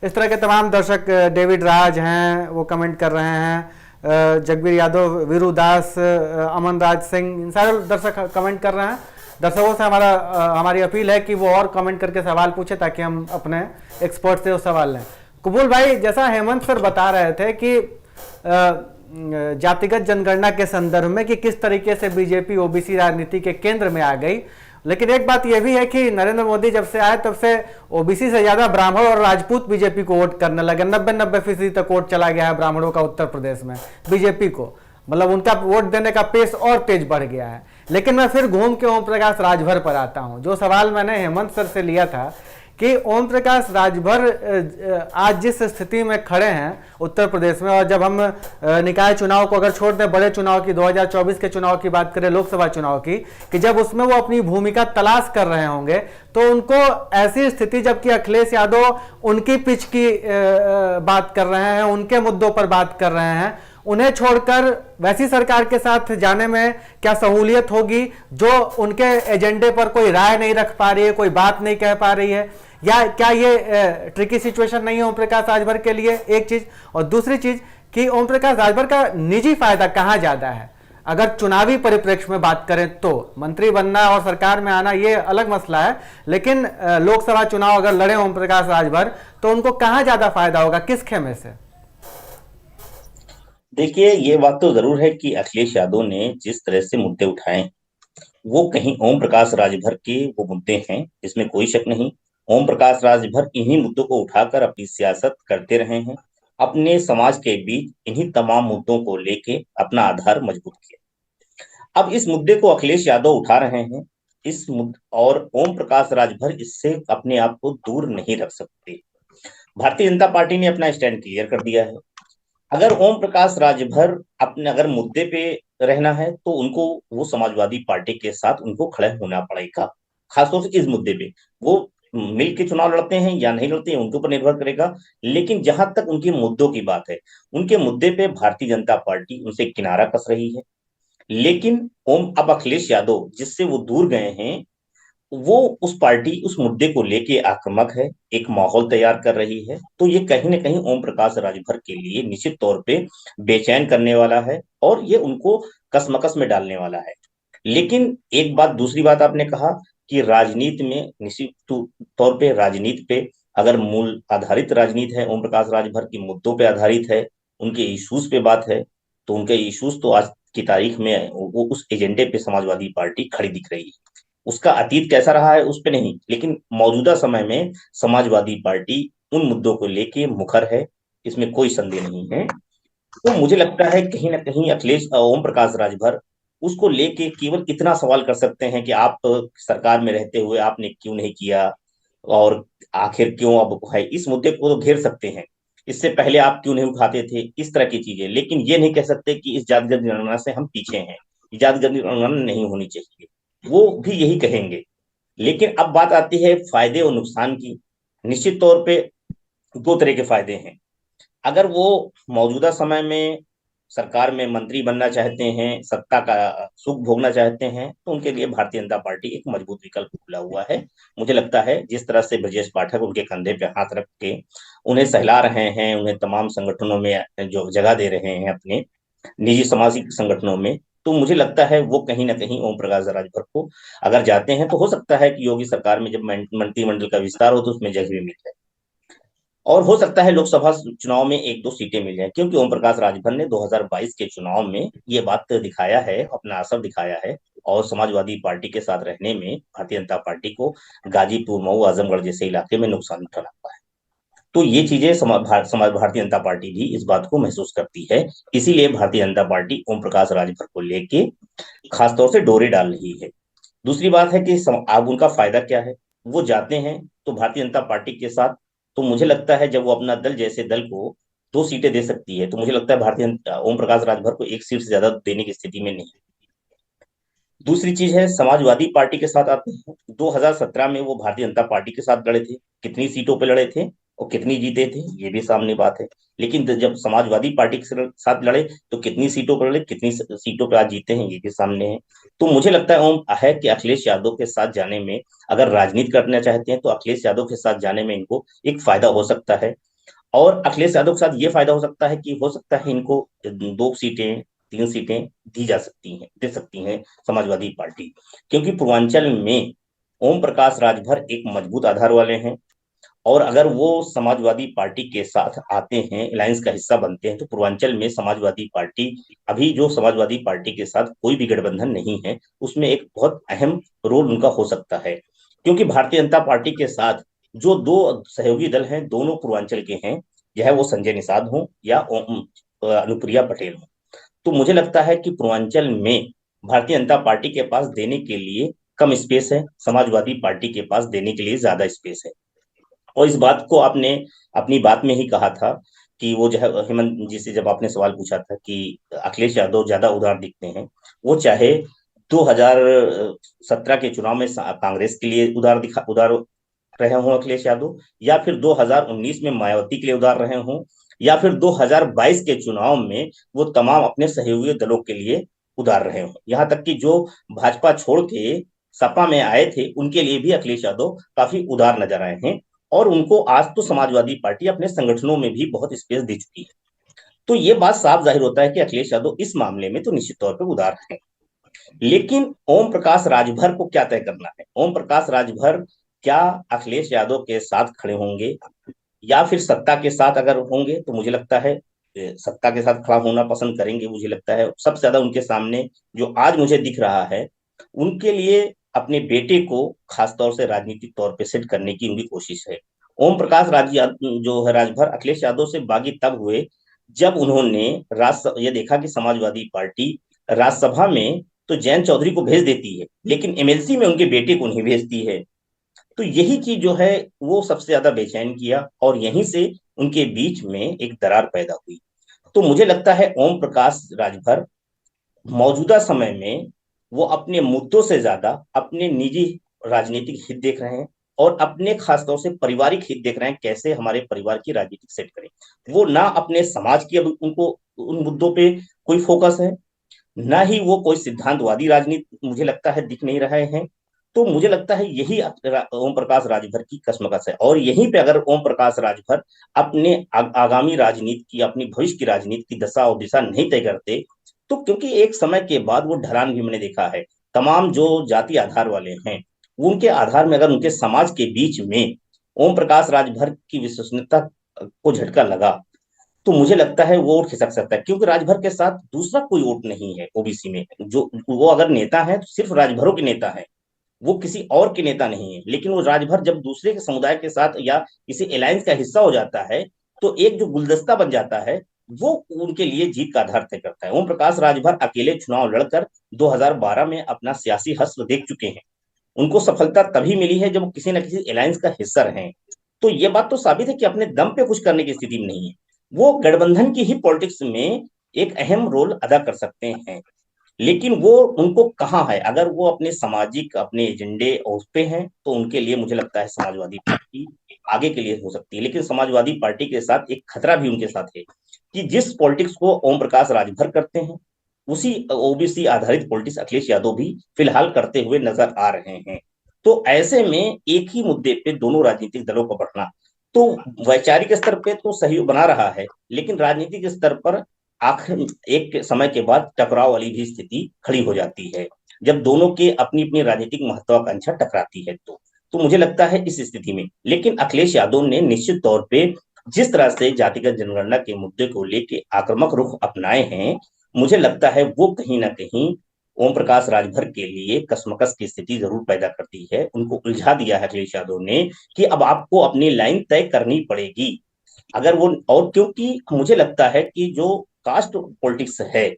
इस तरह के तमाम दर्शक, डेविड राज हैं, वो कमेंट कर रहे हैं, जगबीर यादव, वीरू दास, अमन राज सिंह, इन सारे दर्शक कमेंट कर रहे हैं। दर्शकों से हमारी अपील है कि वो और कमेंट करके सवाल पूछे ताकि हम अपने एक्सपर्ट से वो सवाल लें। कबूल भाई, जैसा हेमंत सर बता रहे थे कि जातिगत जनगणना के संदर्भ में कि किस तरीके से बीजेपी ओबीसी राजनीति के केंद्र में आ गई, लेकिन एक बात यह भी है कि नरेंद्र मोदी जब से आए तब से ओबीसी से ज्यादा ब्राह्मण और राजपूत बीजेपी को वोट करने लगे। 90-90% तक वोट चला गया है ब्राह्मणों का उत्तर प्रदेश में बीजेपी को, मतलब उनका वोट देने का पेस और तेज बढ़ गया है। लेकिन मैं फिर घूम के ओम प्रकाश राजभर पर आता हूं। जो सवाल मैंने हेमंत सर से लिया था कि ओम प्रकाश राजभर आज जिस स्थिति में खड़े हैं उत्तर प्रदेश में, और जब हम निकाय चुनाव को अगर छोड़ दें, बड़े चुनाव की 2024 के चुनाव की बात करें, लोकसभा चुनाव की, कि जब उसमें वो अपनी भूमिका तलाश कर रहे होंगे, तो उनको ऐसी स्थिति, जबकि अखिलेश यादव उनकी पिच की बात कर रहे हैं, उनके मुद्दों पर बात कर रहे हैं, उन्हें छोड़कर वैसी सरकार के साथ जाने में क्या सहूलियत होगी जो उनके एजेंडे पर कोई राय नहीं रख पा रही है, कोई बात नहीं कह पा रही है। या क्या ये ट्रिकी सिचुएशन नहीं है ओम प्रकाश राजभर के लिए? एक चीज। और दूसरी चीज कि ओम प्रकाश राजभर का निजी फायदा कहां ज्यादा है? अगर चुनावी परिप्रेक्ष्य में बात करें तो मंत्री बनना और सरकार में आना ये अलग मसला है, लेकिन लोकसभा चुनाव अगर लड़े ओम प्रकाश राजभर तो उनको कहां ज्यादा फायदा होगा, किस खेमे से? देखिए, ये बात तो जरूर है कि अखिलेश यादव ने जिस तरह से मुद्दे उठाए वो कहीं ओम प्रकाश राजभर के वो मुद्दे हैं, इसमें कोई शक नहीं। ओम प्रकाश राजभर इन्हीं मुद्दों को उठाकर अपनी सियासत करते रहे हैं, अपने समाज के बीच इन्हीं तमाम मुद्दों को लेके अपना आधार मजबूत किया। अब इस मुद्दे को अखिलेश यादव उठा रहे हैं, इस मुद्दे और ओम प्रकाश राजभर इससे अपने आप को दूर नहीं रख सकते। भारतीय जनता पार्टी ने अपना स्टैंड क्लियर कर दिया है। अगर ओम प्रकाश राजभर अपने अगर मुद्दे पे रहना है तो उनको वो समाजवादी पार्टी के साथ उनको खड़े होना पड़ेगा, खासतौर से इस मुद्दे पे। वो मिल के चुनाव लड़ते हैं या नहीं लड़ते हैं उनके ऊपर निर्भर करेगा, लेकिन जहां तक उनके मुद्दों की बात है, उनके मुद्दे पे भारतीय जनता पार्टी उनसे किनारा कस रही है। लेकिन अब अखिलेश यादव जिससे वो दूर गए हैं, वो उस मुद्दे को लेके आक्रामक है, एक माहौल तैयार कर रही है। तो ये कहीं ना कहीं ओम प्रकाश राजभर के लिए निश्चित तौर पे बेचैन करने वाला है और ये उनको कसमकस में डालने वाला है। लेकिन एक बात, दूसरी बात आपने कहा कि राजनीति में निश्चित तौर पे राजनीति पे अगर मूल आधारित राजनीति है, ओम प्रकाश राजभर की मुद्दों पे आधारित है, उनके इश्यूज पे बात है, तो उनके इश्यूज तो आज की तारीख में वो उस एजेंडे पे समाजवादी पार्टी खड़ी दिख रही है। उसका अतीत कैसा रहा है उस पे नहीं, लेकिन मौजूदा समय में समाजवादी पार्टी उन मुद्दों को लेके मुखर है, इसमें कोई संदेह नहीं है। तो मुझे लगता है कहीं ना कहीं अखिलेश ओम प्रकाश राजभर उसको लेके केवल इतना सवाल कर सकते हैं कि आप सरकार में रहते हुए आपने क्यों नहीं किया, और आखिर क्यों अब है, इस मुद्दे को तो घेर सकते हैं, इससे पहले आप क्यों नहीं उठाते थे, इस तरह की चीजें। लेकिन ये नहीं कह सकते कि इस जातिगत जनगणना से हम पीछे हैं, जातिगत जनगणना नहीं होनी चाहिए, वो भी यही कहेंगे। लेकिन अब बात आती है फायदे और नुकसान की। निश्चित तौर पे दो तरह के फायदे हैं। अगर वो मौजूदा समय में सरकार में मंत्री बनना चाहते हैं, सत्ता का सुख भोगना चाहते हैं, तो उनके लिए भारतीय जनता पार्टी एक मजबूत विकल्प खुला हुआ है। मुझे लगता है जिस तरह से ब्रजेश पाठक उनके कंधे पे हाथ रख के उन्हें सहला रहे हैं, उन्हें तमाम संगठनों में जो जगह दे रहे हैं, अपने निजी सामाजिक संगठनों में, तो मुझे लगता है वो कहीं ना कहीं ओम प्रकाश राजभर को अगर जाते हैं तो हो सकता है कि योगी सरकार में जब मंत्रिमंडल का विस्तार हो तो उसमें जगह भी मिल जाए, और हो सकता है लोकसभा चुनाव में 1-2 सीटें मिल जाए, क्योंकि ओम प्रकाश राजभर ने 2022 के चुनाव में ये बात दिखाया है, अपना असर दिखाया है, और समाजवादी पार्टी के साथ रहने में भारतीय जनता पार्टी को गाजीपुर, मऊ, आजमगढ़ जैसे इलाके में नुकसान उठाना पड़ा है। तो ये चीजें भारतीय जनता पार्टी भी इस बात को महसूस करती है, इसीलिए भारतीय जनता पार्टी ओम प्रकाश राजभर को लेके खासतौर से डोरे डाल रही है। दूसरी बात है कि अब उनका फायदा क्या है, वो जाते हैं तो भारतीय जनता पार्टी के साथ, तो मुझे लगता है जब वो अपना दल जैसे दल को 2 सीटें दे सकती है, तो मुझे लगता है भारतीय ओम प्रकाश राजभर को 1 सीट से ज्यादा देने की स्थिति में नहीं। दूसरी चीज है, समाजवादी पार्टी के साथ आते हैं। 2017 में वो भारतीय जनता पार्टी के साथ लड़े थे, कितनी सीटों पे लड़े थे और कितनी जीते थे ये भी सामने बात है। लेकिन जब समाजवादी पार्टी के साथ लड़े तो कितनी सीटों पर लड़े, कितनी सीटों पे आज जीते हैं ये भी सामने है। तो मुझे लगता है कि अखिलेश यादव के साथ जाने में, अगर राजनीति करना चाहते हैं तो अखिलेश यादव के साथ जाने में इनको एक फायदा हो सकता है। और अखिलेश यादव के साथ ये फायदा हो सकता है कि हो सकता है इनको 2 सीटें 3 सीटें दे सकती हैं समाजवादी पार्टी, क्योंकि पूर्वांचल में ओम प्रकाश राजभर एक मजबूत आधार वाले हैं, और अगर वो समाजवादी पार्टी के साथ आते हैं, अलायंस का हिस्सा बनते हैं, तो पूर्वांचल में समाजवादी पार्टी, अभी जो समाजवादी पार्टी के साथ कोई भी गठबंधन नहीं है, उसमें एक बहुत अहम रोल उनका हो सकता है। क्योंकि भारतीय जनता पार्टी के साथ जो 2 सहयोगी दल हैं, दोनों पूर्वांचल के हैं, यह वो संजय निषाद हो या अनुप्रिया पटेल हो। तो मुझे लगता है कि पूर्वांचल में भारतीय जनता पार्टी के पास देने के लिए कम स्पेस है, समाजवादी पार्टी के पास देने के लिए ज्यादा स्पेस है। और इस बात को आपने अपनी बात में ही कहा था कि वो जो है हेमंत जी से जब आपने सवाल पूछा था कि अखिलेश यादव ज्यादा उदार दिखते हैं, वो चाहे 2017 के चुनाव में कांग्रेस के लिए उदार रहे हों अखिलेश यादव, या फिर 2019 में मायावती के लिए उदार रहे हों, या फिर 2022 के चुनाव में वो तमाम अपने सहयोगी दलों के लिए उदार रहे हों, यहाँ तक कि जो भाजपा छोड़ के सपा में आए थे उनके लिए भी अखिलेश यादव काफी उदार नजर आए हैं। और उनको आज तो समाजवादी पार्टी अपने संगठनों में भी बहुत स्पेस दे चुकी है। तो ये बात साफ जाहिर होता है कि अखिलेश यादव इस मामले में तो निश्चित तौर पर उदार है। लेकिन ओम प्रकाश राजभर को क्या तय करना है? ओम प्रकाश राजभर क्या अखिलेश यादव के साथ खड़े होंगे या फिर सत्ता के साथ अगर होंगे तो मुझे लगता है सत्ता के साथ खड़ा होना पसंद करेंगे। मुझे लगता है सबसे ज्यादा उनके सामने जो आज मुझे दिख रहा है, उनके लिए अपने बेटे को खासतौर से राजनीतिक तौर पे सेट करने की उनकी कोशिश है। ओम प्रकाश जो है राजभर अखिलेश यादव से बागी तब हुए जब उन्होंने ये देखा कि समाजवादी पार्टी राज्यसभा में तो जयंत चौधरी को भेज देती है लेकिन एमएलसी में उनके बेटे को नहीं भेजती है। तो यही चीज जो है वो सबसे ज्यादा बेचैन किया और यहीं से उनके बीच में एक दरार पैदा हुई। तो मुझे लगता है ओम प्रकाश राजभर मौजूदा समय में वो अपने मुद्दों से ज्यादा अपने निजी राजनीतिक हित देख रहे हैं और अपने खासतौर से पारिवारिक हित देख रहे हैं, कैसे हमारे परिवार की राजनीतिक सेट करें। वो ना अपने समाज की अब उनको उन मुद्दों पे कोई फोकस है, ना ही वो कोई सिद्धांतवादी राजनीति मुझे लगता है दिख नहीं रहे हैं। तो मुझे लगता है यही ओम प्रकाश राजभर की कश्मकश है और यहीं पे अगर ओम प्रकाश राजभर अपने आगामी राजनीति की, अपनी भविष्य की राजनीति की दशा और दिशा नहीं तय करते तो क्योंकि एक समय के बाद वो ढलान भी मैंने देखा है, तमाम जो जाति आधार वाले हैं उनके आधार में अगर उनके समाज के बीच में ओम प्रकाश राजभर की विश्वसनीयता को झटका लगा तो मुझे लगता है वो वोट खिसक सकता है, क्योंकि राजभर के साथ दूसरा कोई वोट नहीं है ओबीसी में। जो वो अगर नेता है तो सिर्फ राजभरों के नेता है, वो किसी और के नेता नहीं है। लेकिन वो राजभर जब दूसरे के समुदाय के साथ या किसी अलायंस का हिस्सा हो जाता है तो एक जो गुलदस्ता बन जाता है वो उनके लिए जीत का आधार तय करता है। ओम प्रकाश राजभर अकेले चुनाव लड़कर 2012 में अपना सियासी हश्र देख चुके हैं। उनको सफलता तभी मिली है जब वो किसी न किसी अलायंस का हिस्सा रहे। तो ये बात तो साबित है कि अपने दम पे कुछ करने की स्थिति में नहीं है। वो गठबंधन की ही पॉलिटिक्स में एक अहम रोल अदा कर सकते हैं, लेकिन वो उनको कहाँ है? अगर वो अपने सामाजिक अपने एजेंडे उस पे हैं तो उनके लिए मुझे लगता है समाजवादी पार्टी आगे के लिए हो सकती है। लेकिन समाजवादी पार्टी के साथ एक खतरा भी उनके साथ है कि जिस पॉलिटिक्स को ओम प्रकाश राजभर करते हैं उसी ओबीसी आधारित पॉलिटिक्स अखिलेश यादव भी फिलहाल करते हुए नजर आ रहे हैं। तो ऐसे में एक ही मुद्दे पे दोनों राजनीतिक दलों का बढ़ना तो वैचारिक स्तर पे तो सही बना रहा है, लेकिन राजनीतिक स्तर पर आखिर एक समय के बाद टकराव वाली भी स्थिति खड़ी हो जाती है जब दोनों के अपनी अपनी राजनीतिक महत्वाकांक्षा टकराती है। तो मुझे लगता है इस स्थिति में, लेकिन अखिलेश यादव ने निश्चित तौर पे जिस तरह से जातिगत जनगणना के मुद्दे को लेकर आक्रामक रुख अपनाए हैं, मुझे लगता है वो कहीं ना कहीं ओम प्रकाश राजभर के लिए कश्मकश की स्थिति जरूर पैदा करती है। उनको उलझा दिया है अखिलेश यादव ने कि अब आपको अपनी लाइन तय करनी पड़ेगी अगर वो, और क्योंकि मुझे लगता है कि जो कास्ट पॉलिटिक्स है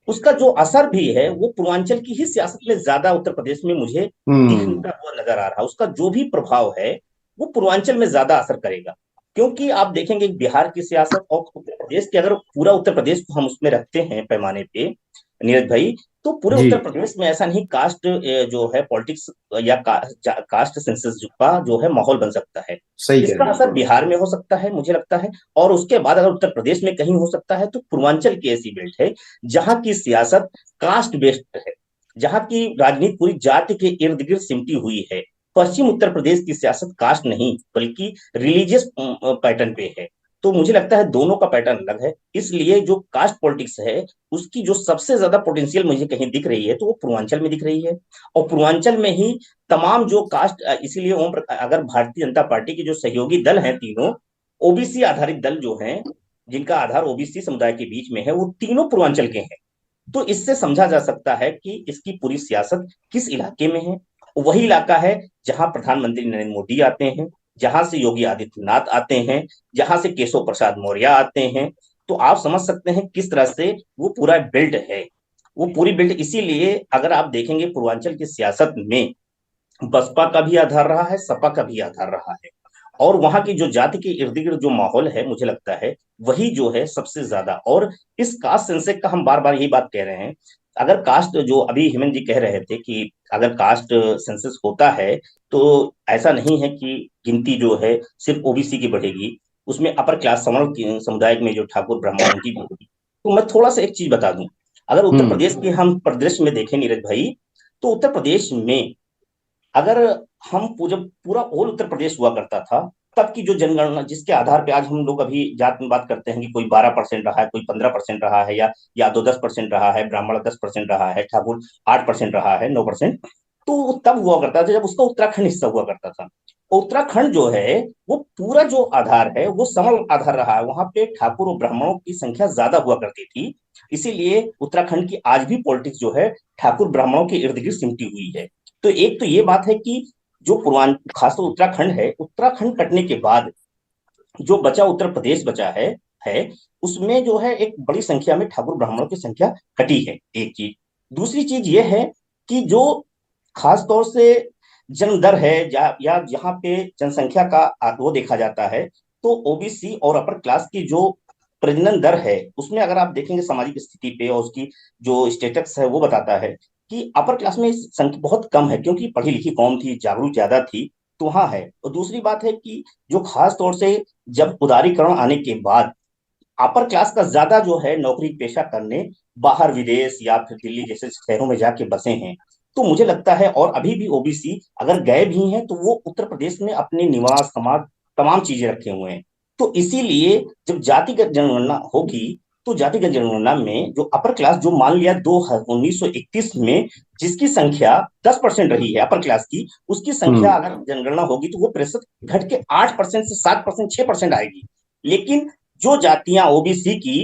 उसका जो असर भी है वो पूर्वांचल की ही सियासत में ज्यादा उत्तर प्रदेश में मुझे दिखता हुआ नजर आ रहा है। उसका जो भी प्रभाव है वो पूर्वांचल में ज्यादा असर करेगा, क्योंकि आप देखेंगे बिहार की सियासत और उत्तर प्रदेश की, अगर पूरा उत्तर प्रदेश को हम उसमें रखते हैं पैमाने पे नीरज भाई, तो पूरे उत्तर प्रदेश में ऐसा नहीं कास्ट जो है पॉलिटिक्स या कास्ट सेंसस का जो है माहौल बन सकता है। इसका असर बिहार में हो सकता है मुझे लगता है, और उसके बाद अगर उत्तर प्रदेश में कहीं हो सकता है तो पूर्वांचल की ऐसी बेल्ट है जहां की सियासत कास्ट बेस्ड है, जहां की राजनीति पूरी जाति के इर्द गिर्द सिमटी हुई है। पश्चिम उत्तर प्रदेश की सियासत कास्ट नहीं बल्कि रिलीजियस पैटर्न पे है। तो मुझे लगता है दोनों का पैटर्न अलग है, इसलिए जो कास्ट पॉलिटिक्स है उसकी जो सबसे ज्यादा पोटेंशियल मुझे कहीं दिख रही है तो वो पूर्वांचल में दिख रही है, और पूर्वांचल में ही तमाम जो कास्ट, इसीलिए अगर भारतीय जनता पार्टी के जो सहयोगी दल हैं तीनों ओबीसी आधारित दल जो हैं जिनका आधार ओबीसी समुदाय के बीच में है वो तीनों पूर्वांचल के हैं। तो इससे समझा जा सकता है कि इसकी पूरी सियासत किस इलाके में है। वही इलाका है जहां प्रधानमंत्री नरेंद्र मोदी आते हैं, जहां से योगी आदित्यनाथ आते हैं, जहां से केशव प्रसाद मौर्य आते हैं। तो आप समझ सकते हैं किस तरह से वो पूरा बेल्ट है, वो पूरी बेल्ट। इसीलिए अगर आप देखेंगे पूर्वांचल की सियासत में बसपा का भी आधार रहा है, सपा का भी आधार रहा है, और वहां की जो जाति के इर्द गिर्द जो माहौल है मुझे लगता है वही जो है सबसे ज्यादा। और इस कास्ट सेंसस का हम बार बार यही बात कह रहे हैं, अगर कास्ट जो अभी हेमंत जी कह रहे थे कि अगर कास्ट सेंसस होता है तो ऐसा नहीं है कि गिनती जो है सिर्फ ओबीसी की बढ़ेगी, उसमें अपर क्लास सवर्ण समुदाय में जो ठाकुर ब्राह्मण की भी होगी। तो मैं थोड़ा सा एक चीज बता दूं, अगर उत्तर प्रदेश के हम परिदृश्य में देखें नीरज भाई, तो उत्तर प्रदेश में अगर हम जब पूरा ऑल उत्तर प्रदेश हुआ करता था, तब की जो जनगणना जिसके आधार पे आज हम लोग अभी जात में बात करते हैं कि कोई 12% रहा है, कोई 15% रहा है, या यादव 10% रहा है, ब्राह्मण 10% रहा है, ठाकुर 8% रहा है, 9%, तो वो तब हुआ करता था जब उसका उत्तराखंड हिस्सा हुआ करता था। उत्तराखंड जो है वो पूरा जो आधार है वो समल आधार रहा है, वहां पे ठाकुर और ब्राह्मणों की संख्या ज्यादा हुआ करती थी। इसीलिए उत्तराखंड की आज भी पॉलिटिक्स जो है ठाकुर ब्राह्मणों के इर्द गिर्द सिमटी हुई है। तो एक तो ये बात है कि जो खासतौर उत्तराखंड है, उत्तराखंड कटने के बाद जो बचा उत्तर प्रदेश बचा है उसमें जो है एक बड़ी संख्या में ठाकुर ब्राह्मणों की संख्या घटी है, एक चीज। दूसरी चीज ये है कि जो खास तौर से जन्म दर है या जहाँ पे जनसंख्या का वो देखा जाता है, तो ओबीसी और अपर क्लास की जो प्रजनन दर है उसमें अगर आप देखेंगे सामाजिक स्थिति पे और उसकी जो स्टेटस है वो बताता है कि अपर क्लास में संख्या बहुत कम है, क्योंकि पढ़ी लिखी कौम थी, जागरूक ज्यादा थी, तो वहां है। और दूसरी बात है कि जो खास तौर से जब उदारीकरण आने के बाद अपर क्लास का ज्यादा जो है नौकरी पेशा करने बाहर विदेश या फिर दिल्ली जैसे शहरों में जाके बसे हैं, तो मुझे लगता है और अभी भी ओबीसी अगर गए भी हैं तो वो उत्तर प्रदेश में अपने निवास समाज तमाम चीजें रखे हुए हैं। तो इसीलिए जब जातिगत जनगणना होगी तो जातिगत जनगणना में जो अपर क्लास जो मान लिया 1931 में जिसकी संख्या 10% रही है अपर क्लास की, उसकी संख्या अगर जनगणना होगी तो वो प्रतिशत घट के 8% से 7%, 6% आएगी। लेकिन जो जातियां ओबीसी की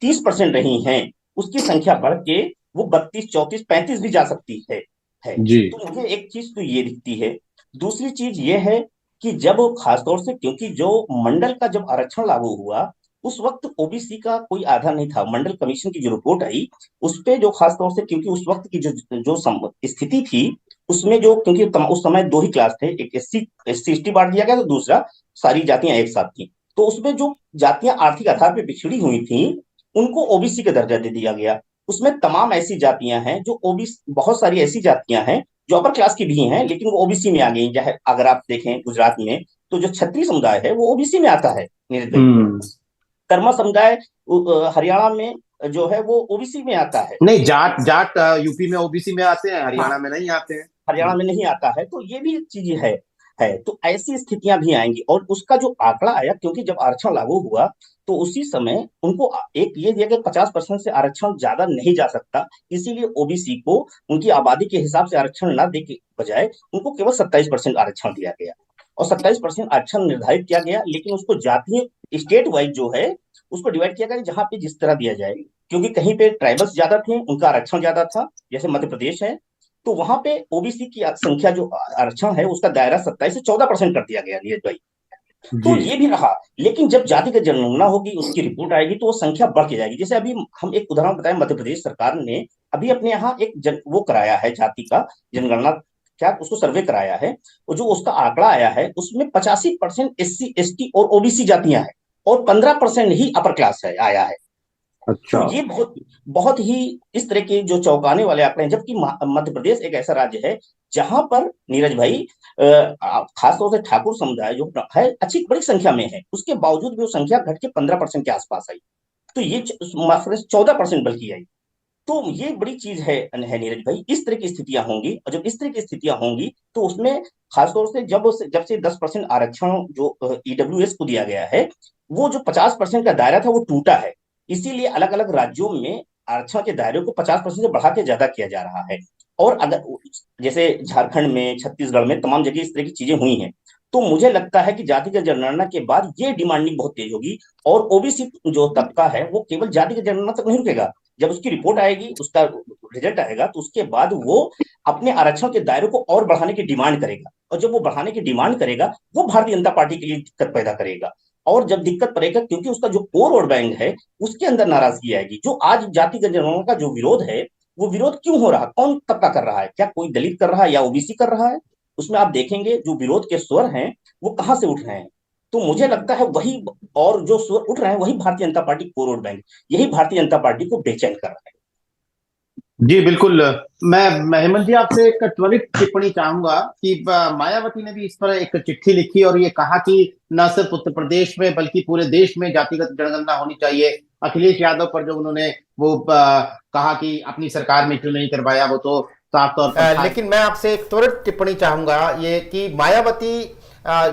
30% रही हैं उसकी संख्या बढ़ के वो 32, 34, 35 भी जा सकती है। जी। तो मुझे एक चीज तो ये दिखती है। दूसरी चीज ये है कि जब खासतौर से क्योंकि जो मंडल का जब आरक्षण लागू हुआ उस वक्त ओबीसी का कोई आधार नहीं था। मंडल कमीशन की जो रिपोर्ट आई उस पे जो खासतौर से क्योंकि उस वक्त की जो स्थिति थी उसमें जो क्योंकि उस समय दो ही क्लास थे, एक एससी/एसटी बांट दिया गया तो दूसरा सारी जातियां एक साथ थी। तो उसमें जो जातियां आर्थिक आधार पर पिछड़ी हुई थी उनको ओबीसी का दर्जा दे दिया गया। उसमें तमाम ऐसी जातियां हैं जो ओबीसी, बहुत सारी ऐसी जातियां हैं जो अपर क्लास की भी हैं लेकिन वो ओबीसी में आ गई। चाहे अगर आप देखें गुजरात में तो जो क्षत्रिय समुदाय है वो ओबीसी में आता है, कर्मा समुदाय हरियाणा में जो है वो ओबीसी में आता है। नहीं, जाट यूपी में ओबीसी में आते हैं, हरियाणा में नहीं आते हैं। हरियाणा में नहीं आता है, तो ये भी एक चीज है। तो ऐसी स्थितियां भी आएंगी। और उसका जो आंकड़ा आया, क्योंकि जब आरक्षण लागू हुआ तो उसी समय उनको एक ये दिया गया 50% से आरक्षण ज्यादा नहीं जा सकता, इसीलिए ओबीसी को उनकी आबादी के हिसाब से आरक्षण ना दे के बजाय उनको केवल 27% आरक्षण दिया गया। और 27% आरक्षण निर्धारित किया गया, लेकिन उसको जातीय स्टेट वाइज जो है उसको डिवाइड किया गया जहां पे जिस तरह दिया जाए। क्योंकि कहीं पे ट्राइबल्स ज्यादा थे, उनका आरक्षण ज्यादा था, जैसे मध्य प्रदेश है, तो वहां पे ओबीसी की संख्या जो आरक्षण है उसका दायरा 27 से 14% कर दिया गया नीरज भाई। तो ये भी रहा। लेकिन जब जातिगत जनगणना होगी, उसकी रिपोर्ट आएगी तो वो संख्या बढ़ के जाएगी। जैसे अभी हम एक उदाहरण बताएं, मध्य प्रदेश सरकार ने अभी अपने यहाँ एक वो कराया है, जाति का जनगणना, क्या उसको सर्वे कराया है, और जो उसका आंकड़ा आया है उसमें 85% SC/ST और ओबीसी जातियां हैं और 15% ही अपर क्लास है आया है। अच्छा। तो ये बहुत बहुत ही इस तरह के जो चौंकाने वाले आंकड़े हैं। जबकि मध्य प्रदेश एक ऐसा राज्य है जहां पर नीरज भाई खासतौर से ठाकुर समुदाय जो है अच्छी बड़ी संख्या में है, उसके बावजूद भी वो संख्या घट के 15% के आसपास आई। तो ये 14% बल्कि आई। तो ये बड़ी चीज है नीरज भाई। इस तरह की स्थितियां होंगी, और जब इस तरह की स्थितियां होंगी तो उसमें खासतौर से जब से 10% आरक्षण जो ईडब्ल्यूएस को दिया गया है, वो जो 50% का दायरा था वो टूटा है। इसीलिए अलग अलग राज्यों में आरक्षण के दायरे को 50% से बढ़ा के ज्यादा किया जा रहा है। और अगर जैसे झारखंड में, छत्तीसगढ़ में तमाम जगह इस तरह की चीजें हुई हैं, तो मुझे लगता है कि जातिगत जनगणना के बाद ये डिमांडिंग बहुत तेज होगी। और ओबीसी जो तबका है वो केवल जातिगत जनगणना तक नहीं रुकेगा। जब उसकी रिपोर्ट आएगी, उसका रिजल्ट आएगा, तो उसके बाद वो अपने आरक्षण के दायरे को और बढ़ाने की डिमांड करेगा। और जब वो बढ़ाने की डिमांड करेगा वो भारतीय जनता पार्टी के लिए दिक्कत पैदा करेगा। और जब दिक्कत पड़ेगा, क्योंकि उसका जो कोर वोट बैंक है उसके अंदर नाराजगी आएगी। जो आज जातिगत जनगणना का जो विरोध है, वो विरोध क्यों हो रहा, कौन तबका कर रहा है? क्या कोई दलित कर रहा है या ओबीसी कर रहा है? उसमें आप देखेंगे जो विरोध के स्वर हैं वो कहां से उठ रहे हैं। तो मुझे लगता है वही, और जो स्वर उठ रहे हैं वही Bharatiya Janata party core vote bank, यही भारतीय जनता पार्टी को बेचैन कर रहा है। जी बिल्कुल। मैं हेमंत जी आपसे एक त्वरित टिप्पणी चाहूंगा कि मायावती ने भी इस पर एक चिट्ठी लिखी और ये कहा कि न सिर्फ उत्तर प्रदेश में बल्कि पूरे देश में जातिगत जनगणना होनी चाहिए। अखिलेश यादव पर जो उन्होंने वो कहा कि अपनी सरकार में क्यों नहीं करवाया, वो तो साफ तौर पर था। लेकिन मैं आपसे एक त्वरित टिप्पणी चाहूंगा ये कि मायावती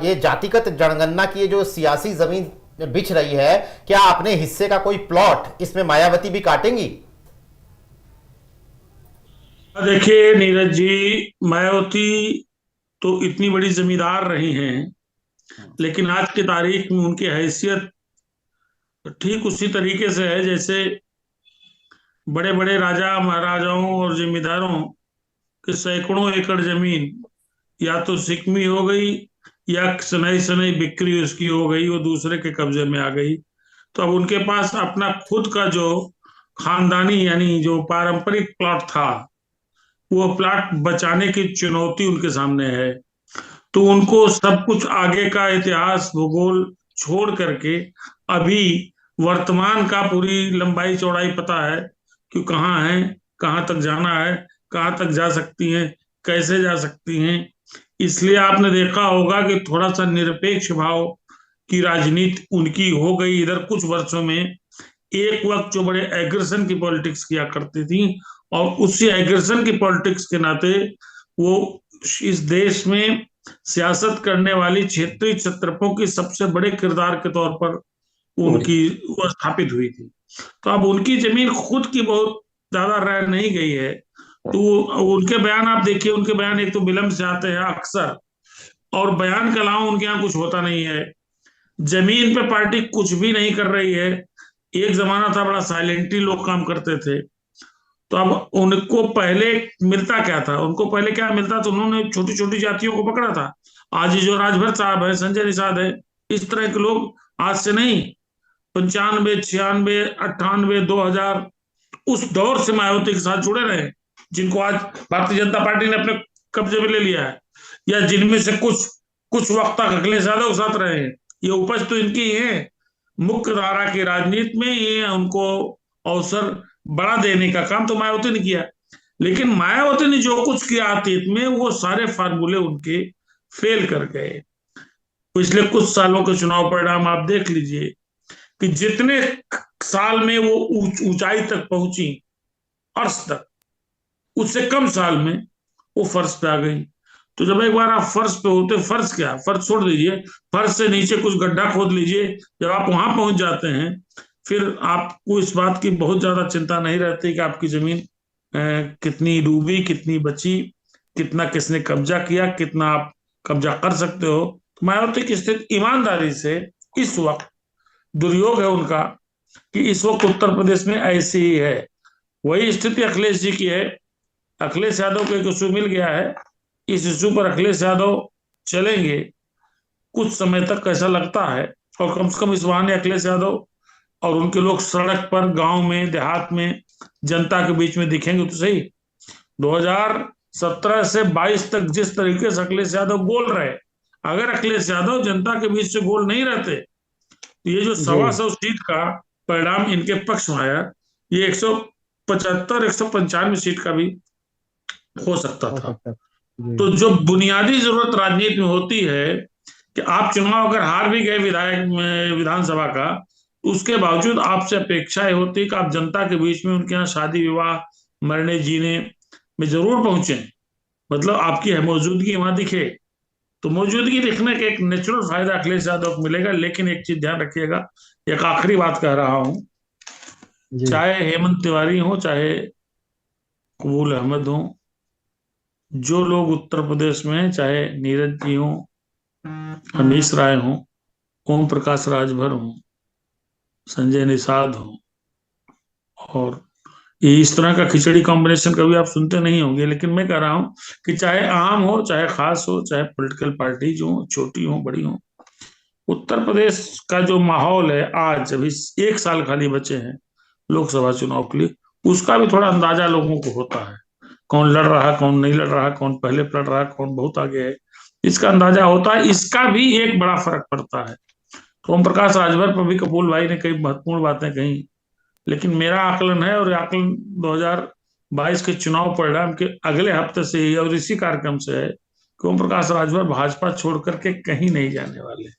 ये जातिगत जनगणना की ये जो सियासी जमीन बिछ रही है, क्या अपने हिस्से का कोई प्लॉट इसमें मायावती भी काटेंगी? देखिए नीरज जी, मायावती तो इतनी बड़ी जमींदार रही हैं, लेकिन आज की तारीख में उनकी हैसियत ठीक उसी तरीके से है जैसे बड़े बड़े राजा महाराजाओं और जमींदारों के सैकड़ों एकड़ जमीन या तो सिकमी हो गई या सनई सनई बिक्री उसकी हो गई, वो दूसरे के कब्जे में आ गई। तो अब उनके पास अपना खुद का जो खानदानी यानी जो पारंपरिक प्लॉट था, वो प्लॉट बचाने की चुनौती उनके सामने है। तो उनको सब कुछ आगे का इतिहास भूगोल छोड़ करके अभी वर्तमान का पूरी लंबाई चौड़ाई पता है कि कहाँ है, कहाँ तक जाना है, कहाँ तक जा सकती हैं, कैसे जा सकती हैं। इसलिए आपने देखा होगा कि थोड़ा सा निरपेक्ष भाव की राजनीति उनकी हो गई इधर कुछ वर्षों में। एक वक्त जो बड़े एग्रेशन की पॉलिटिक्स किया करती थी, और उसी एग्रेशन की पॉलिटिक्स के नाते वो इस देश में सियासत करने वाली क्षेत्रीय छत्रपों की सबसे बड़े किरदार के तौर पर उनकी वो स्थापित हुई थी। तो अब उनकी जमीन खुद की बहुत ज्यादा रह नहीं गई है। तो उनके बयान आप देखिए, उनके बयान एक तो विलंब से आते हैं अक्सर, और बयान के अलावा उनके यहाँ कुछ होता नहीं है। जमीन पे पार्टी कुछ भी नहीं कर रही है। एक जमाना था बड़ा साइलेंटली लोग काम करते थे, तो अब उनको पहले मिलता क्या था, उनको पहले क्या मिलता, तो उन्होंने छोटी छोटी जातियों को पकड़ा था। आज ये जो राजभर साहब है, संजय निषाद है, इस तरह के लोग आज से नहीं, 95, 96, 98, 2000 उस दौर से मायावती के साथ जुड़े रहे, जिनको आज भारतीय जनता पार्टी ने अपने कब्जे में ले लिया है, या जिनमें से कुछ वक्त तक अखिलेश यादव के साथ रहे हैं। ये उपज तो इनकी ही है। मुख्य धारा की राजनीति में ये उनको अवसर बड़ा देने का काम तो मायावती ने किया, लेकिन मायावती ने जो कुछ किया अतीत में, वो सारे फार्मूले उनके फेल कर गए। पिछले कुछ सालों के चुनाव परिणाम आप देख लीजिए कि जितने साल में वो ऊंचाई तक पहुंची, अर्श तक, उससे कम साल में वो फर्श पे आ गई। तो जब एक बार आप फर्श पे होते, फर्श क्या, फर्श छोड़ दीजिए, फर्श से नीचे कुछ गड्ढा खोद लीजिए, जब आप वहां पहुंच जाते हैं, फिर आपको इस बात की बहुत ज्यादा चिंता नहीं रहती कि आपकी जमीन कितनी डूबी, कितनी बची, कितना किसने कब्जा किया, कितना आप कब्जा कर सकते हो। मायावती की स्थिति ईमानदारी से इस वक्त, दुर्योग है उनका कि इस वक्त उत्तर प्रदेश में ऐसी ही है। वही स्थिति अखिलेश जी की है। अखिलेश यादव को एक इशू मिल गया है, इस इशू पर अखिलेश यादव चलेंगे कुछ समय तक, ऐसा लगता है। और कम से कम इस बहाने अखिलेश यादव और उनके लोग सड़क पर, गांव में, देहात में, जनता के बीच में दिखेंगे तो सही। 2017 से 22 तक जिस तरीके से अखिलेश यादव बोल रहे, अगर अखिलेश यादव जनता के बीच से बोल नहीं रहते, तो ये जो 125 सीट का परिणाम इनके पक्ष में आया, ये 175, 195 सीट का भी हो सकता था। तो जो बुनियादी जरूरत राजनीति में होती है कि आप चुनाव अगर हार भी गए विधानसभा का, उसके बावजूद आपसे अपेक्षा होती है कि आप जनता के बीच में, उनके यहाँ शादी विवाह, मरने जीने में जरूर पहुंचे, मतलब आपकी मौजूदगी वहां दिखे। तो मौजूदगी दिखने का एक नेचुरल फायदा अखिलेश यादव को मिलेगा। लेकिन एक चीज ध्यान रखिएगा, एक आखिरी बात कह रहा हूं, चाहे हेमंत तिवारी हो, चाहे कबूल अहमद हो, जो लोग उत्तर प्रदेश में, चाहे नीरज जी हो, हमीश राय हो, ओम प्रकाश राजभर हो, संजय निषाद हो, और ये इस तरह का खिचड़ी कॉम्बिनेशन कभी आप सुनते नहीं होंगे। लेकिन मैं कह रहा हूं कि चाहे आम हो, चाहे खास हो, चाहे पॉलिटिकल पार्टी जो छोटी हो बड़ी हो, उत्तर प्रदेश का जो माहौल है आज, अभी 1 साल खाली बचे हैं लोकसभा चुनाव के लिए, उसका भी थोड़ा अंदाजा लोगों को होता है। कौन लड़ रहा, कौन नहीं लड़ रहा, कौन पहले लड़ रहा, कौन बहुत आगे है, इसका अंदाजा होता है। इसका भी एक बड़ा फर्क पड़ता है। तो ओम प्रकाश राजभर पर भी कपूल भाई ने कई महत्वपूर्ण बातें कही, लेकिन मेरा आकलन है, और आकलन 2022 के चुनाव परिणाम के अगले हफ्ते से ही और इसी कार्यक्रम से है कि ओम प्रकाश राजभर भाजपा छोड़ करके कहीं नहीं जाने वाले,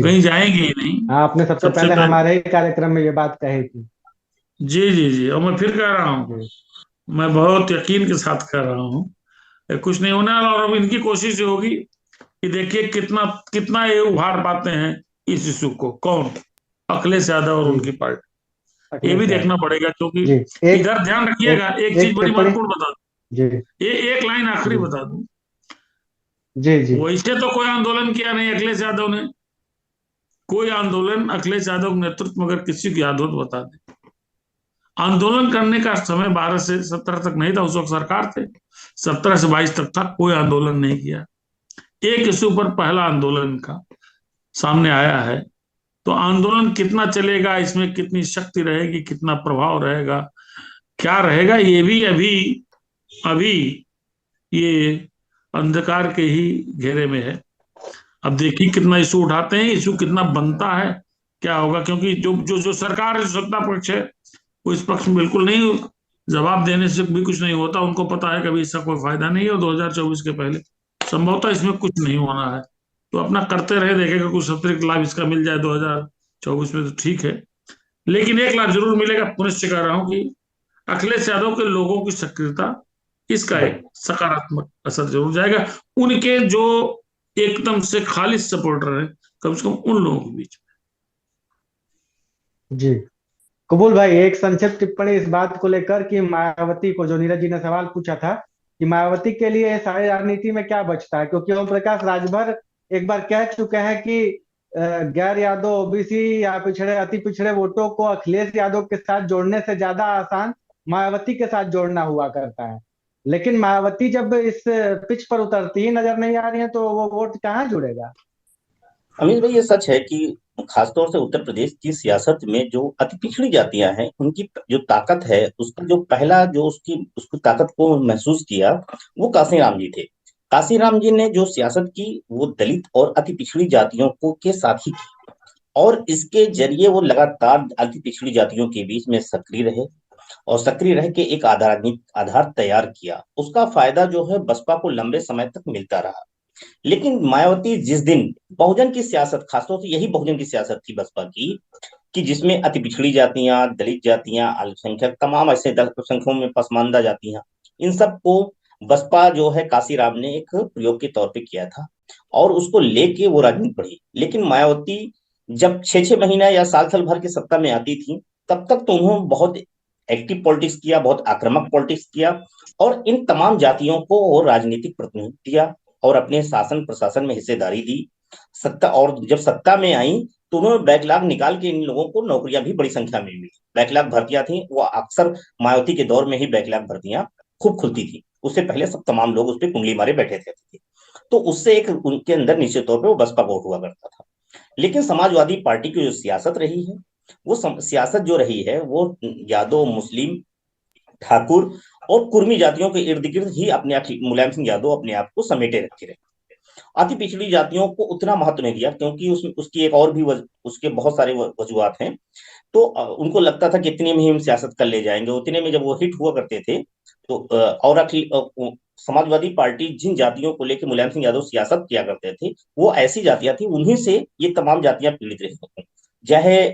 कहीं जाएंगे ही नहीं। आपने सबसे पहले हमारे ही कार्यक्रम में ये बात कही थी। जी जी जी, और मैं फिर कह रहा हूँ मैं बहुत यकीन के साथ कह रहा हूँ कुछ नहीं होने वाला। और अब इनकी कोशिश ये होगी कि देखिए कितना कितना ये उभार पाते हैं इस इशू को। कौन? अखिलेश यादव और जी उनकी पार्टी। ये भी अखिलेश देखना यादव। पड़ेगा, क्योंकि जी एक इधर ध्यान रखिएगा। एक एक चीज एक बड़ी टिप्पणी। महत्वपूर्ण बता दूं, जी ये एक लाइन आखिरी जी बता दूं। जी जी वैसे तो कोई आंदोलन किया नहीं अखिलेश यादव ने, कोई आंदोलन अखिलेश यादव के नेतृत्व में अगर किसी की याद हो तो बता दें। आंदोलन करने का समय 12 से 17 तक नहीं था, उस वक्त सरकार थे। 17 से 22 तक था, कोई आंदोलन नहीं किया। एक इश्यू पर पहला आंदोलन का सामने आया है। तो आंदोलन कितना चलेगा, इसमें कितनी शक्ति रहेगी, कितना प्रभाव रहेगा, क्या रहेगा, ये भी अभी अभी ये अंधकार के ही घेरे में है। अब देखिए कितना इशू उठाते हैं, इशू कितना बनता है, क्या होगा। क्योंकि जो जो जो सरकार है, जो सत्ता पक्ष है, वो इस पक्ष में बिल्कुल नहीं, जवाब देने से भी कुछ नहीं होता। उनको पता है कभी इसका कोई फायदा नहीं है, 2024 के पहले संभवतः इसमें कुछ नहीं होना है। तो अपना करते रहे, देखेगा कुछ अतिरिक्त लाभ इसका मिल जाए 2024 में तो ठीक है। लेकिन एक लाभ जरूर मिलेगा, पुनश्च कह रहा हूं कि अखिलेश यादव के लोगों की सक्रियता, इसका एक सकारात्मक असर जरूर जाएगा उनके जो एकदम से खालिश सपोर्टर है, कम से कम उन लोगों के बीच। जी कबूल भाई, एक संक्षिप्त टिप्पणी इस बात को लेकर कि मायावती को, जो नीरज जी ने सवाल पूछा था कि मायावती के लिए सारी राजनीति में क्या बचता है, क्योंकि ओम प्रकाश राजभर एक बार कह चुके हैं कि गैर यादव, ओबीसी या पिछड़े, अति पिछड़े वोटों को अखिलेश यादव के साथ जोड़ने से ज्यादा आसान मायावती के साथ जोड़ना हुआ करता है। लेकिन मायावती जब इस पिच पर उतरती ही नजर नहीं आ रही है तो वो वोट कहाँ जुड़ेगा? अमित भाई, ये सच है कि खासतौर से उत्तर प्रदेश की सियासत में जो अति पिछड़ी जातियां हैं, उनकी जो ताकत है, उसका जो पहला जो उसकी ताकत को महसूस किया, वो काशीराम जी थे। काशीराम जी ने जो सियासत की, वो दलित और अति पिछड़ी जातियों को के साथ ही की, और इसके जरिए वो लगातार अति पिछड़ी जातियों के बीच में सक्रिय रहे, और सक्रिय रह के एक आधार तैयार किया। उसका फायदा जो है बसपा को लंबे समय तक मिलता रहा। लेकिन मायावती जिस दिन बहुजन की सियासत, खासतौर से यही बहुजन की सियासत थी बसपा की, कि जिसमें अति पिछड़ी जातियां, दलित जातियां, अल्पसंख्यक, तमाम ऐसे अल्पसंख्यकों में पसमानदा जातियां, इन सब को बसपा जो है काशीराम ने एक प्रयोग के तौर पे किया था, और उसको लेके वो राजनीति बढ़ी। लेकिन मायावती जब 6-6 महीना या साल भर की सत्ता में आती थी, तब तक तो उन्होंने बहुत एक्टिव पॉलिटिक्स किया, बहुत आक्रामक पॉलिटिक्स किया, और इन तमाम जातियों को वो राजनीतिक प्रतिनिधित्व दिया, और अपने शासन प्रशासन में हिस्सेदारी दी। सत्ता, और जब सत्ता में आई तो उन्होंने बैकलॉग निकाल के इन लोगों को नौकरियां भी बड़ी संख्या में मिली। बैकलॉग भर्तियां थी, वो अक्सर मायावती के दौर में ही बैकलॉग भर्तियां खूब खुलती थी। उससे पहले सब तमाम लोग उस पर कुंडली मारे बैठे थे। तो उससे एक उनके अंदर निश्चित तौर पर वो बसपा वोट हुआ करता था। लेकिन समाजवादी पार्टी की जो सियासत रही है, वो सियासत जो रही है, वो यादव, मुस्लिम, ठाकुर और कुर्मी जातियों के इर्द गिर्द ही अपने आप, मुलायम सिंह यादव अपने आप को समेटे रखे रहे। अति पिछड़ी जातियों को उतना महत्व नहीं दिया, क्योंकि उसकी एक और भी उसके बहुत सारे वजूहात हैं। तो उनको लगता था कि इतने में ही हम सियासत कर ले जाएंगे। उतने में जब वो हिट हुआ करते थे, तो और समाजवादी पार्टी जिन जातियों को लेकर मुलायम सिंह यादव सियासत किया करते थे, वो ऐसी जातियां थी, उन्हीं से ये तमाम जातियां पीड़ित रही। चाहे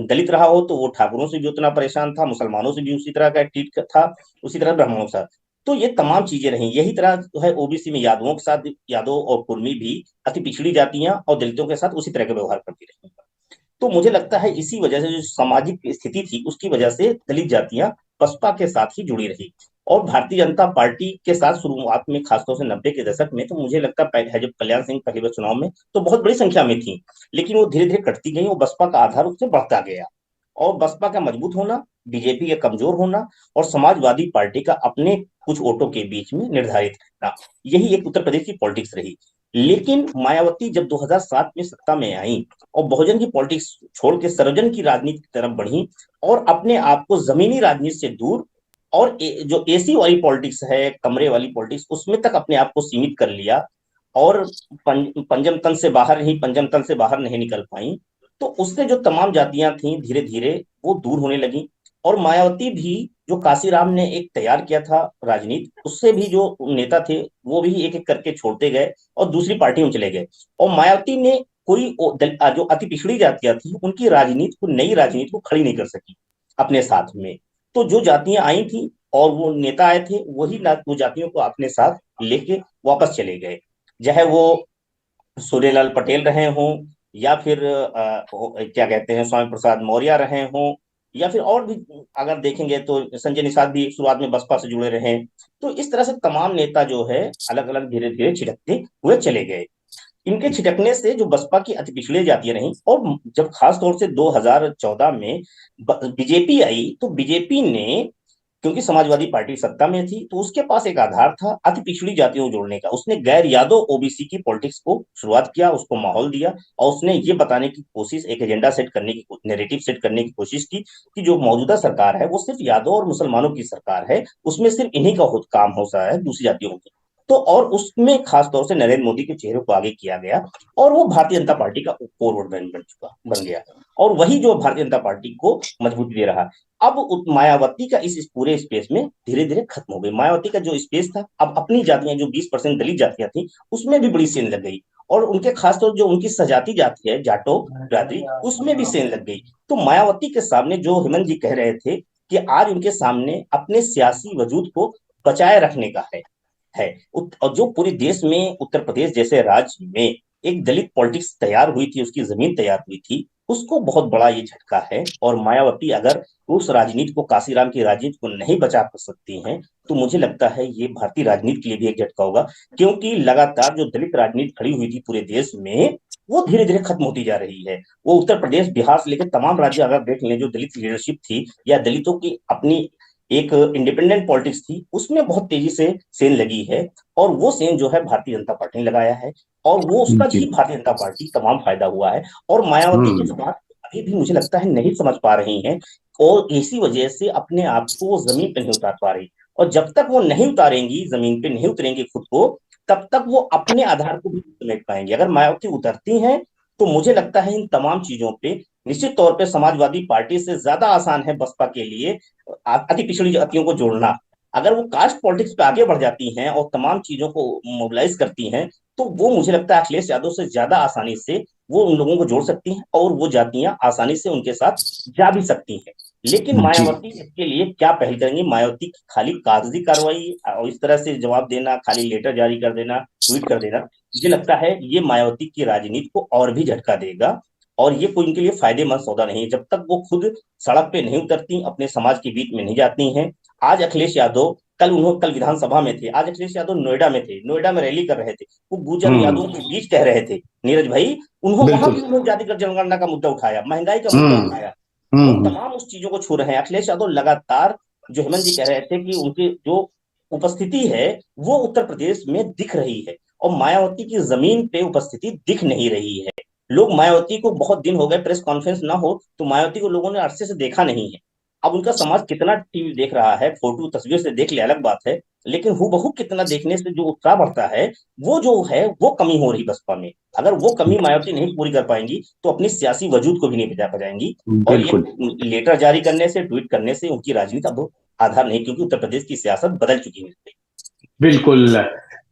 दलित रहा हो तो वो ठाकुरों से भी उतना परेशान था, मुसलमानों से भी उसी तरह का ट्रीट था, उसी तरह ब्राह्मणों के साथ। तो ये तमाम चीजें रही। यही तरह जो है ओबीसी में यादवों के साथ, यादव और कुर्मी भी अति पिछड़ी जातियां और दलितों के साथ उसी तरह का व्यवहार करती रही। तो मुझे लगता है इसी वजह से, जो सामाजिक स्थिति थी उसकी वजह से, दलित जातियां बसपा के साथ ही जुड़ी रही। और भारतीय जनता पार्टी के साथ शुरुआत में, खासतौर से 90 के दशक में, तो मुझे लगता है जब कल्याण सिंह पहली बार चुनाव में, तो बहुत बड़ी संख्या में थी। लेकिन वो धीरे धीरे कटती गई, और बसपा का आधार उससे बढ़ता गया। और बसपा का मजबूत होना, बीजेपी का कमजोर होना, और समाजवादी पार्टी का अपने कुछ वोटों के बीच में निर्धारित रहना, यही एक उत्तर प्रदेश की पॉलिटिक्स रही। लेकिन मायावती जब 2007 में सत्ता में आई और बहुजन की पॉलिटिक्स छोड़ के सर्वजन की राजनीति की तरफ बढ़ी, और अपने आप को जमीनी राजनीति से दूर, और जो एसी वाली पॉलिटिक्स है, कमरे वाली पॉलिटिक्स, उसमें तक अपने आप को सीमित कर लिया, और पंचम तंत्र से बाहर नहीं निकल पाई। तो उससे जो तमाम जातियां थी, धीरे धीरे वो दूर होने लगी। और मायावती भी, जो काशीराम ने एक तैयार किया था राजनीति, उससे भी जो नेता थे वो भी एक एक करके छोड़ते गए और दूसरी पार्टियों में चले गए। और मायावती ने कोई जो अति पिछड़ी जातियां थी, उनकी राजनीति को, नई राजनीति को खड़ी नहीं कर सकी अपने साथ में। तो जो जातियां आई थी और वो नेता आए थे वही वो जातियों को अपने साथ लेके वापस चले गए, चाहे वो सूर्यलाल पटेल रहे हों या फिर क्या कहते हैं स्वामी प्रसाद मौर्य रहे हों, या फिर और भी अगर देखेंगे तो संजय निषाद भी शुरुआत में बसपा से जुड़े रहे। तो इस तरह से तमाम नेता जो है अलग अलग धीरे धीरे छिटकते हुए चले गए। इनके छिटकने से जो बसपा की अति पिछड़ी जातियां रहीं, और जब खास तौर से 2014 में बीजेपी आई तो बीजेपी ने, क्योंकि समाजवादी पार्टी सत्ता में थी, तो उसके पास एक आधार था अति पिछड़ी जातियों को जोड़ने का। उसने गैर यादव ओबीसी की पॉलिटिक्स को शुरुआत किया, उसको माहौल दिया, और उसने ये बताने की कोशिश, एक एजेंडा सेट करने की, नैरेटिव सेट करने की कोशिश की कि जो मौजूदा सरकार है वो सिर्फ यादव और मुसलमानों की सरकार है, उसमें सिर्फ इन्हीं का काम हो सकता है, दूसरी जातियों की। तो और उसमें खास तौर से नरेंद्र मोदी के चेहरे को आगे किया गया और वो भारतीय जनता पार्टी का फॉरवर्ड बन गया, और वही जो भारतीय जनता पार्टी को मजबूती दे रहा। अब मायावती का इस पूरे स्पेस में धीरे धीरे खत्म हो गई। मायावती का जो स्पेस था, अब अपनी जातियां जो 20% दलित जातियां थी उसमें भी बड़ी सेन लग गई, और उनके खासतौर जो उनकी सजाती जाति है जाटो जाति, उसमें भी सेन लग गई। तो मायावती के सामने जो हेमंत जी कह रहे थे कि आज उनके सामने अपने सियासी वजूद को बचाए रखने का है। और जो पूरे देश में उत्तर प्रदेश जैसे राज्य में एक दलित पॉलिटिक्स तैयार हुई थी, उसकी जमीन तैयार हुई थी, उसको बहुत बड़ा ये झटका है। और मायावती अगर उस राजनीति को, काशीराम की राजनीति को नहीं बचा सकती हैं, तो मुझे लगता है ये भारतीय राजनीति के लिए भी एक झटका होगा, क्योंकि लगातार जो दलित राजनीति खड़ी हुई थी पूरे देश में, वो धीरे धीरे खत्म होती जा रही है। वो उत्तर प्रदेश, बिहार से लेकर तमाम राज्य अगर देख लें, जो दलित लीडरशिप थी या दलितों की अपनी एक इंडिपेंडेंट पॉलिटिक्स थी, उसमें बहुत तेजी से सेन लगी है, और वो सेन जो है भारतीय जनता पार्टी ने लगाया है, और वो उसका भी भारतीय जनता पार्टी तमाम फायदा हुआ है। और मायावती इस बात अभी भी मुझे लगता है नहीं समझ पा रही हैं, और इसी वजह से अपने आप को वो जमीन पे नहीं उतार पा रही, और जब तक वो नहीं उतारेंगी, जमीन पे नहीं उतरेंगी खुद को, तब तक वो अपने आधार को भी समेट पाएंगे। अगर मायावती उतरती हैं तो मुझे लगता है इन तमाम चीजों पे निश्चित तौर पे समाजवादी पार्टी से ज्यादा आसान है बसपा के लिए अति पिछड़ी जातियों को जोड़ना। अगर वो कास्ट पॉलिटिक्स पे आगे बढ़ जाती हैं और तमाम चीजों को मोबिलाइज करती हैं, तो वो मुझे लगता है अखिलेश यादव से ज्यादा आसानी से वो उन लोगों को जोड़ सकती हैं, और वो जातियां आसानी से उनके साथ जा भी सकती हैं। लेकिन मायावती इसके लिए क्या पहल करेंगी? मायावती की खाली कागजी कार्रवाई और इस तरह से जवाब देना, खाली लेटर जारी कर देना, ट्वीट कर देना, मुझे लगता है ये मायावती की राजनीति को और भी झटका देगा, और ये कोई उनके लिए फायदेमंद सौदा नहीं है। जब तक वो खुद सड़क पे नहीं उतरती, अपने समाज के बीच में नहीं जाती हैं। आज अखिलेश यादव कल विधानसभा में थे, आज अखिलेश यादव नोएडा में थे, नोएडा में रैली कर रहे थे, वो गुर्जर यादवों के बीच कह रहे थे, नीरज भाई, वहां भी उन्होंने जातिगत जनगणना का मुद्दा उठाया, महंगाई का मुद्दा उठाया, वो तमाम उस चीजों को छू रहे हैं। अखिलेश यादव लगातार, जो हेमंत जी कह रहे थे कि उनकी जो उपस्थिति है वो उत्तर प्रदेश में दिख रही है, और मायावती की जमीन पे उपस्थिति दिख नहीं रही है। लोग मायावती को, बहुत दिन हो गए प्रेस कॉन्फ्रेंस ना हो तो मायावती को लोगों ने अरसे से देखा नहीं है। अब उनका समाज कितना टीवी देख रहा है, फोटो तस्वीर से देख ले अलग बात है, लेकिन हूबहू कितना देखने से जो उत्साह बढ़ता है, वो जो है वो कमी हो रही बसपा में। अगर वो कमी मायावती नहीं पूरी कर पाएंगी तो अपनी सियासी वजूद को भी नहीं बचा पाएंगी, और ये लेटर जारी करने से, ट्वीट करने से उनकी राजनीति अब आधार नहीं, क्योंकि उत्तर प्रदेश की सियासत बदल चुकी है। बिल्कुल।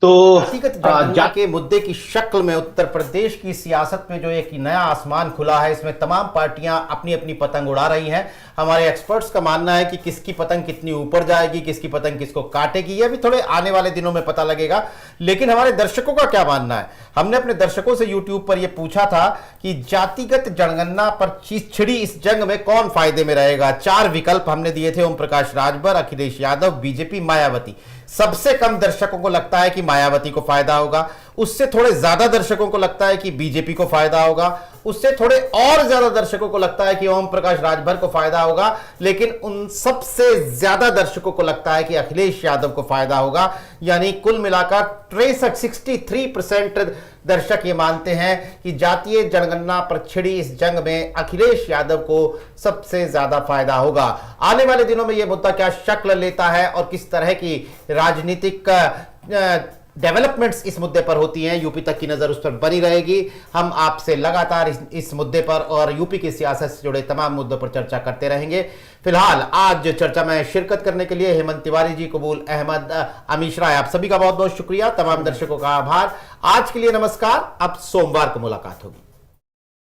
तो जातिगत जनगणना के मुद्दे की शक्ल में उत्तर प्रदेश की सियासत में जो एक नया आसमान खुला है, इसमें तमाम पार्टियां अपनी अपनी पतंग उड़ा रही हैं। हमारे एक्सपर्ट्स का मानना है कि किसकी पतंग कितनी ऊपर जाएगी, किसकी पतंग किसको काटेगी, यह भी थोड़े आने वाले दिनों में पता लगेगा। लेकिन हमारे दर्शकों का क्या मानना है? हमने अपने दर्शकों से यूट्यूब पर यह पूछा था कि जातिगत जनगणना पर छिड़ी इस जंग में कौन फायदे में रहेगा। 4 विकल्प हमने दिए थे, ओम प्रकाश राजभर, अखिलेश यादव, बीजेपी, मायावती। सबसे कम दर्शकों को लगता है कि मायावती को फायदा होगा, उससे थोड़े ज्यादा दर्शकों को लगता है कि बीजेपी को फायदा होगा, उससे थोड़े और ज्यादा दर्शकों को लगता है कि ओम प्रकाश राजभर को फायदा होगा, लेकिन उन सबसे ज्यादा दर्शकों को लगता है कि अखिलेश यादव को फायदा होगा। यानी कुल मिलाकर 63% दर्शक ये मानते हैं कि जातीय जनगणना पर छिड़ी इस जंग में अखिलेश यादव को सबसे ज्यादा फायदा होगा। आने वाले दिनों में यह मुद्दा क्या शक्ल लेता है और किस तरह की राजनीतिक डेवलपमेंट्स इस मुद्दे पर होती हैं, यूपी तक की नजर उस पर बनी रहेगी। हम आपसे लगातार इस मुद्दे पर और यूपी की सियासत से जुड़े तमाम मुद्दों पर चर्चा करते रहेंगे। फिलहाल आज चर्चा में शिरकत करने के लिए हेमंत तिवारी जी, कबूल अहमद, अमीश राय, आप सभी का बहुत बहुत शुक्रिया। तमाम दर्शकों का आभार। आज के लिए नमस्कार। अब सोमवार को मुलाकात होगी।